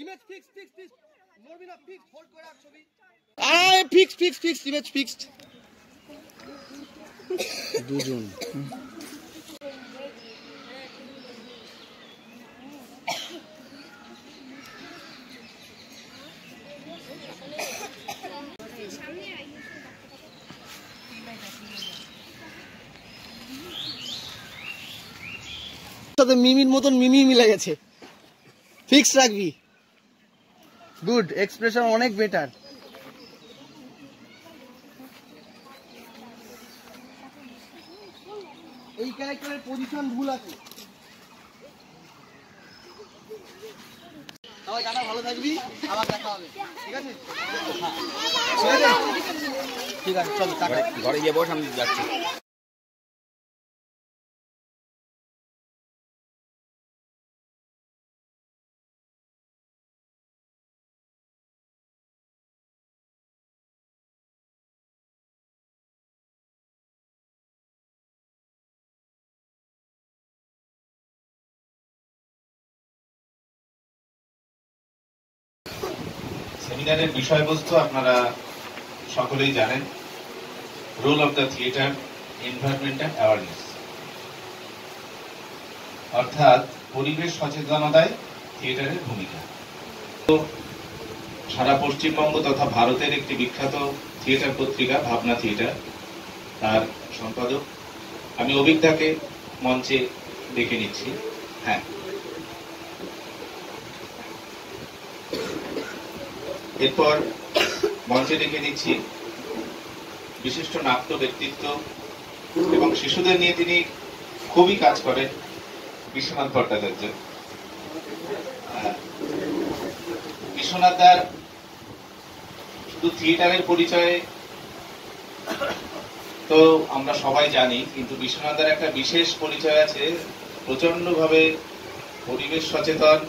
ইমেজ ফিক্স ফিক্স ফিক্স নড়বি না ফিক্স হোল্ড করে রাখ ছবি I fix fix fix image fixed দুজন সাথে মিমির মতন মিমি মিলে গেছে ফিক্স রাখবি গুড এক্সপ্রেশন অনেক বেটার এই ক্যারেক্টারের পজিশন ভুল আছে সবাই টাটা ভালো থাকবি আবার দেখা হবে ঠিক আছে ঠিক আছে চলো টাটা ঘরে গিয়ে বস আমি যাচ্ছি সেমিনারের বিষয়বস্তু আপনারা সকলেই জানেন role of the theatre environmental awareness অর্থাৎ পরিবেশ সচেতনতায় থিয়েটারের ভূমিকা তো সারা পশ্চিমবঙ্গ তথা ভারতের একটি বিখ্যাত থিয়েটার পত্রিকা ভাবনা থিয়েটার তার সম্পাদক আমি অভিজ্ঞতাকে মঞ্চে ডেকে নিচ্ছি হ্যাঁ এরপর মঞ্চে ডেকে নিচ্ছি বিশিষ্ট নাট্য ব্যক্তিত্ব এবং শিশুদের নিয়ে তিনি খুবই কাজ করেন বিশ্বনাথ ভট্টাচার্য বিশ্বনাথ দার শুধু থিয়েটারের পরিচয়ে তো আমরা সবাই জানি, কিন্তু বিশ্বনাথ দার একটা বিশেষ পরিচয় আছে, প্রচন্ডভাবে পরিবেশ সচেতন,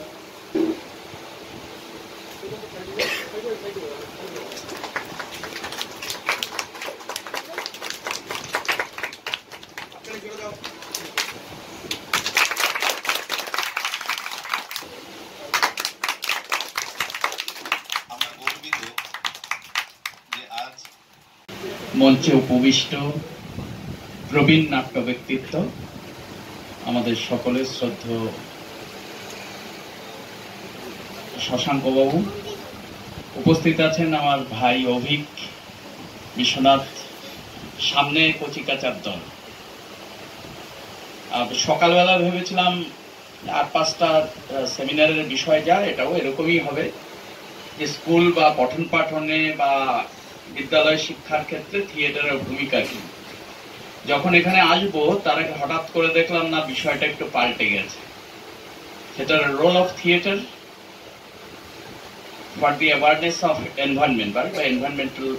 মঞ্চে উপবিষ্ট প্রবীণ নাট্য ব্যক্তিত্ব আমাদের সকলের শ্রদ্ধেয় শশাঙ্ক বাবু, উপস্থিত আছেন আমার ভাই অভিক, বিশ্বনাথ, সামনে কচিকাচার দল। সকালবেলা ভেবেছিলাম 8-5টা সেমিনারের বিষয় যা, এটাও এরকমই হবে যে স্কুল বা পঠন পাঠনে বা বিদ্যালয় শিক্ষার ক্ষেত্রে থিয়েটারের ভূমিকা কি। যখন এখানে আসবো তার আগে হঠাৎ করে দেখলাম না, বিষয়টা একটু পাল্টে গেছে। সেটার role of theatre for the awareness of environment বা এনভায়রনমেন্টাল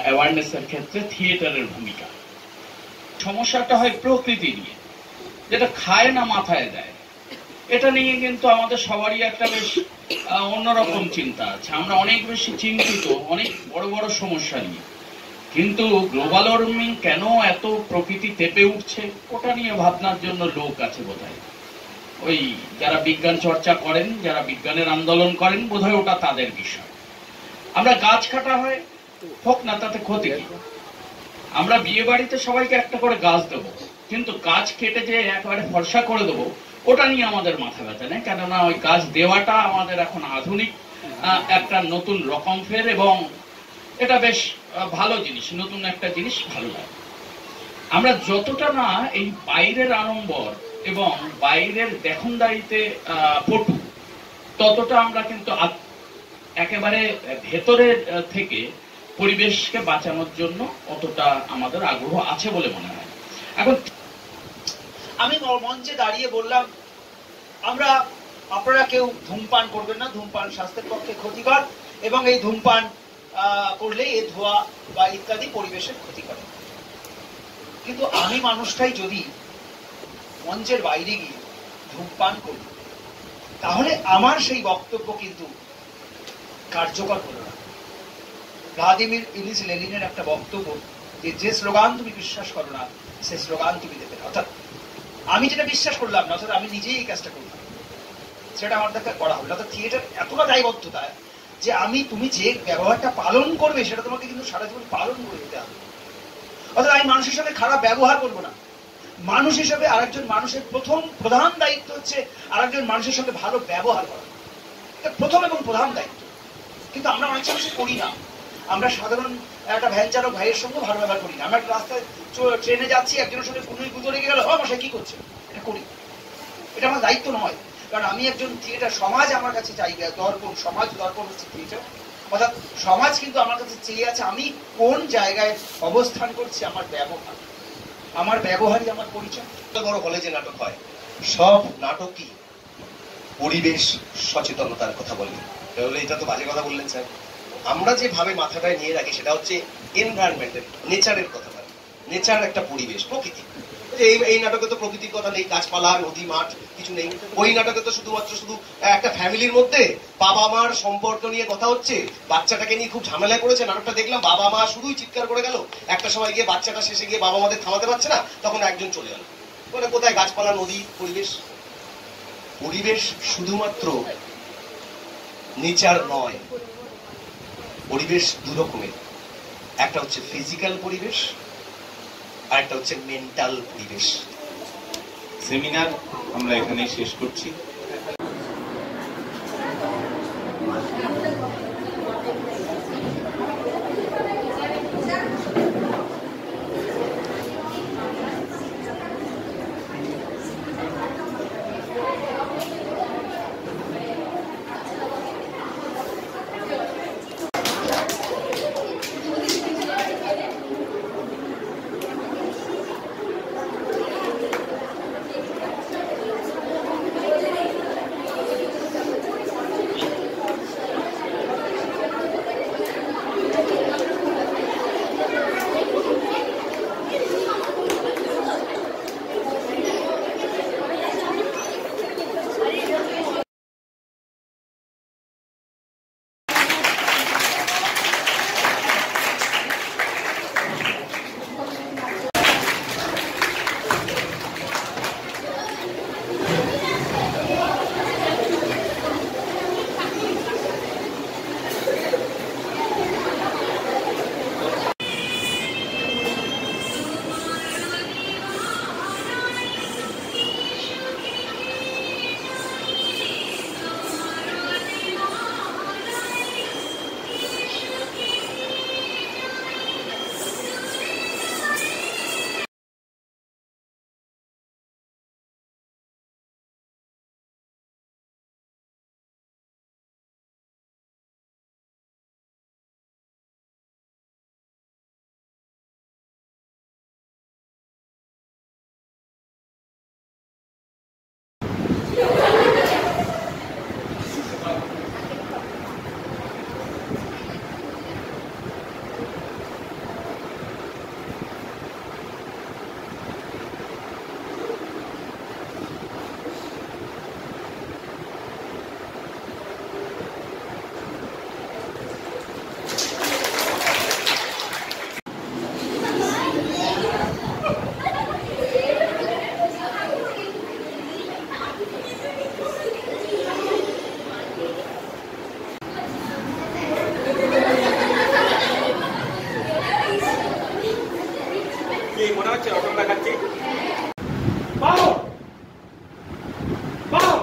অ্যাওয়ারনেসের ক্ষেত্রে থিয়েটারের ভূমিকা। সমস্যাটা হয় প্রকৃতি নিয়ে, যেটা খায় না মাথায় দেয়, এটা নিয়ে কিন্তু আমাদের সবারই একটা বেশ অন্যরকম চিন্তা আছে। আমরা অনেক বেশি চিন্তিত অনেক বড় বড় সমস্যা নিয়ে, কিন্তু গ্লোবাল ওয়ার্মিং কেন এত প্রকৃতি তেপে উঠছে ওটা নিয়ে ভাবনার জন্য লোক আছে বোধহয়। ওই যারা বিজ্ঞান চর্চা করেন, যারা বিজ্ঞানের আন্দোলন করেন, বোধহয় ওটা তাদের বিষয়। আমরা গাছ কাটা হয় হোক না, তাতে ক্ষতি কি? আমরা বিয়ে বাড়িতে সবাইকে একটা করে গাছ দেবো, কিন্তু গাছ কেটে যে একেবারে ফর্সা করে দেবো ওটা নিয়ে আমাদের মাথা ব্যথা নেই, কেননা ওই গাছ দেওয়াটা আমাদের এখন আধুনিক একটা নতুন রকম ফের, এবং এটা বেশ ভালো জিনিস, নতুন একটা জিনিস, ভালো লাগে। আমরা যতটা না এই বাইরের আড়ম্বর এবং বাইরের দেখনদারিতে পটু, ততটা আমরা কিন্তু একেবারে ভেতরের থেকে পরিবেশকে বাঁচানোর জন্য অতটা আমাদের আগ্রহ আছে বলে মনে হয়। এখন আমি মঞ্চে দাঁড়িয়ে বললাম, আপনারা কেউ ধূমপান করবেন না, ধূমপান স্বাস্থ্যের পক্ষে ক্ষতিকর, এবং এই ধূমপান করলে এই ধোঁয়া বা ইত্যাদি পরিবেশের ক্ষতি করে। কিন্তু আমি মানুষটাই যদি মঞ্চের বাইরে গিয়ে ধূমপান করি, তাহলে আমার সেই বক্তব্য কিন্তু কার্যকর হলো না। ভ্লাদিমির ইলিচ লেনিনের একটা বক্তব্য, যে স্লোগান তুমি বিশ্বাস করো না সে স্লোগান তুমি দেবে না। অর্থাৎ আমি যেটা বিশ্বাস করলাম না, অর্থাৎ আমি নিজেই এই কাজটা করলাম, সেটা আমার দেখা করা হবে। অর্থাৎ থিয়েটার এতটা দায়বদ্ধতা যে তুমি যে ব্যবহারটা পালন করবে সেটা তোমাকে কিন্তু সারা জীবন পালন করে দিতে হবে। অর্থাৎ আমি মানুষের সাথে খারাপ ব্যবহার করবো না। মানুষ হিসেবে আরেকজন মানুষের প্রধান দায়িত্ব হচ্ছে আরেকজন মানুষের সঙ্গে ভালো ব্যবহার করা, প্রথম এবং প্রধান দায়িত্ব। কিন্তু আমরা অনেক সময় করি না। আমরা সাধারণ একটা ভ্যান চালক ভাইয়ের সঙ্গে ভালো ব্যবহার করি না। আমরা একটা রাস্তায় ট্রেনে যাচ্ছি, একজনের সঙ্গে কুনুই কুতো লেগে গেল, মশাই কি করছে, এটা করি। এটা আমার দায়িত্ব নয়, কারণ আমি একজন থিয়েটার, সমাজ আমার কাছে চাই দর্পণ, সমাজ দর্পণ হচ্ছে থিয়েটার। অর্থাৎ সমাজ কিন্তু আমার কাছে চেয়ে আছে আমি কোন জায়গায় অবস্থান করছি, আমার ব্যবহারই আমার পরিচয়। বড় হলে যে নাটক হয়, সব নাটকই পরিবেশ সচেতনতার কথা বলে। তাহলে এটা তো বাজে কথা বললেন স্যার। আমরা যেভাবে মাথাটায় নিয়ে রাখি সেটা হচ্ছে এনভায়রনমেন্টের, নেচারের কথা। নেচার একটা পরিবেশ, প্রকৃতি। এই নাটকে তো প্রকৃতির কথা নেই, গাছপালা, নদী, মাঠ কিছু নেই। ওই নাটকে তো শুধু একটা ফ্যামিলির মধ্যে বাবা মার সম্পর্ক নিয়ে কথা হচ্ছে, বাচ্চাটাকে নিয়ে খুব ঝামেলায় পড়েছে। নাটকটা দেখলাম, বাবা মা শুধুই চিৎকার করে গেল, একটা সময় গিয়ে বাচ্চাটা শেষে গিয়ে বাবা মাদের থামাতে পারছে না, তখন একজন চলে গেল। মানে কোথায় গাছপালা, নদী, পরিবেশ? পরিবেশ শুধুমাত্র নেচার নয়, পরিবেশ দু রকমের। একটা হচ্ছে ফিজিক্যাল পরিবেশ, আর একটা হচ্ছে মেন্টাল পরিবেশ। সেমিনার আমরা এখানেই শেষ করছি। কি মনে হচ্ছে ওরকম দেখাচ্ছি? বাও বাও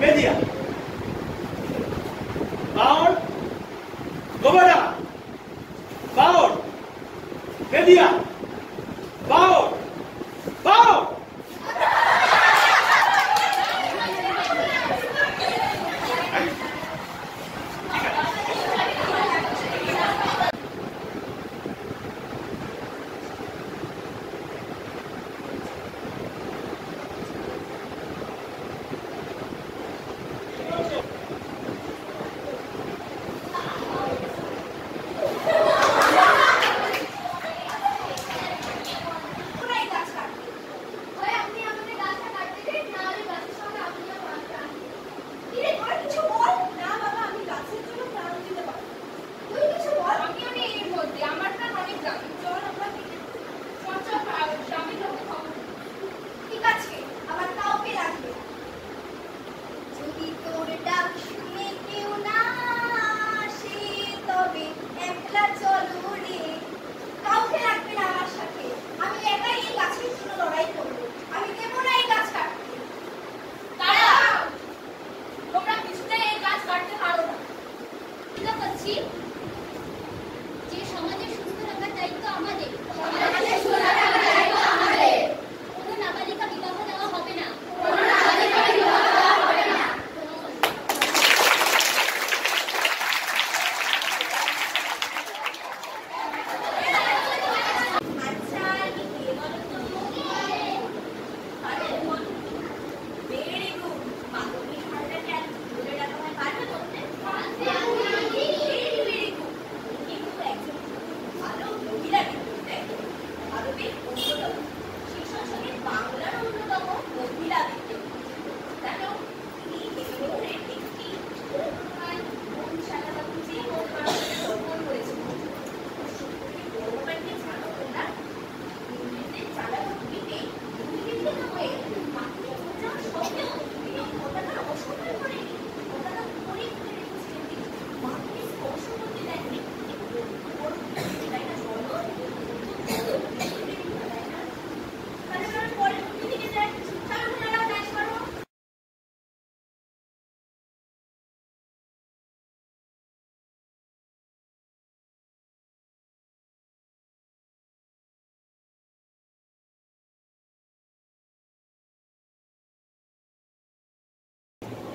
মেদিয়া বাউর গোবরা বাউর মেদিয়া বাউর বাউর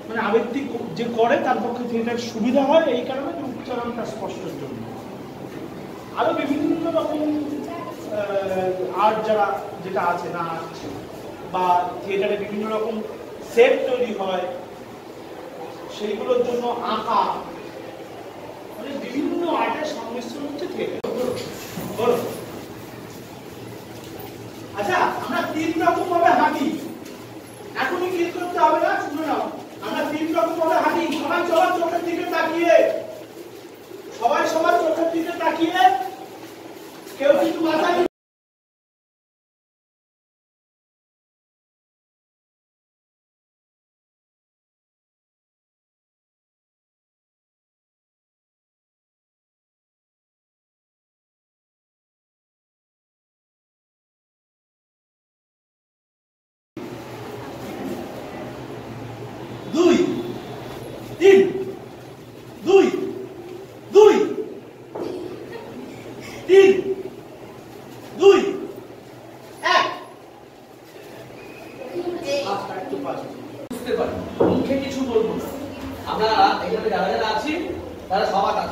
মানে আবৃত্তি যে করে তার পক্ষে থিয়েটার সুবিধা হয় এই কারণে উচ্চারণটা স্পষ্টের জন্য। আরো বিভিন্ন রকম আর্ট যারা যেটা আছে নাচ বা থিয়েটারে বিভিন্ন রকম সেট তৈরি হয় সেইগুলোর জন্য আঁকা, মানে বিভিন্ন আর্টের সংমিশ্রণ হচ্ছে থিয়েটার। বলো আচ্ছা, আমরা 3 রকম ভাবে হাঁটি, এখনই কি করতে হবে না, শুনে নাও। আমরা 3 রকম ভাবে হাঁটি, সবাই সবার চোখের দিকে তাকিয়ে, সবাই সবার চোখের দিকে তাকিয়ে, কেউ কিন্তু মাথা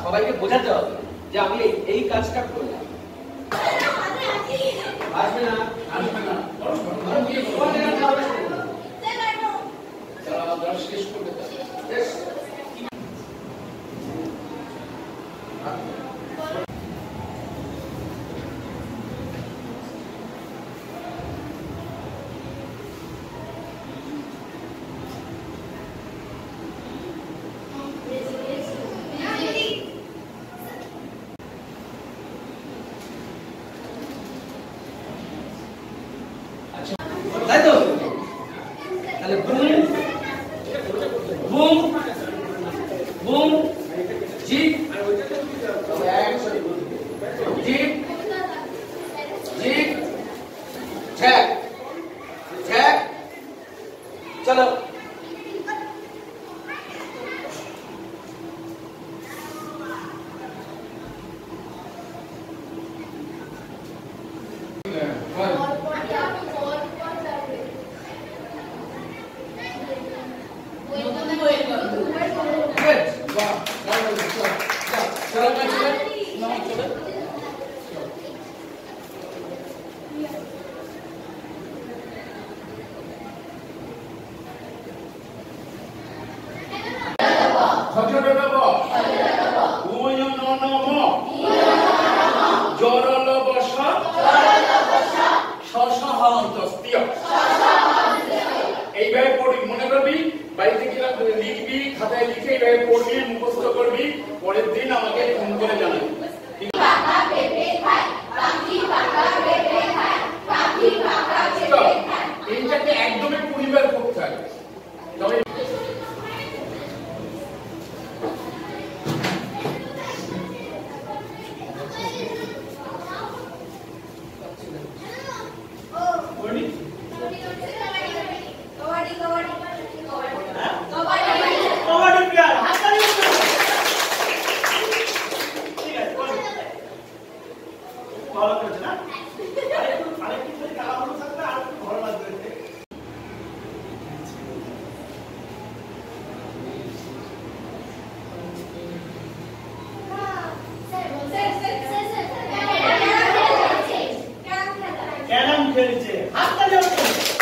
সবাইকে বোঝাতে হবে যে আমি এই কাজটা করলাম। আসবে না আসবে না শেষ করবে। তাই তো? তাহলে boom boom boom zip zip এইভাবে পড়বি, মনে করবি, বাড়িতে গিয়ে লিখবি, খাতায় লিখে এইভাবে পড়বি, মুখস্থ করবি, পরের দিন আমাকে ফোন করে জানাবি। এইটাকে একদমই পরিবার করতে হবে। তবে ক্যারাম খেলছে, হাততালি হচ্ছে।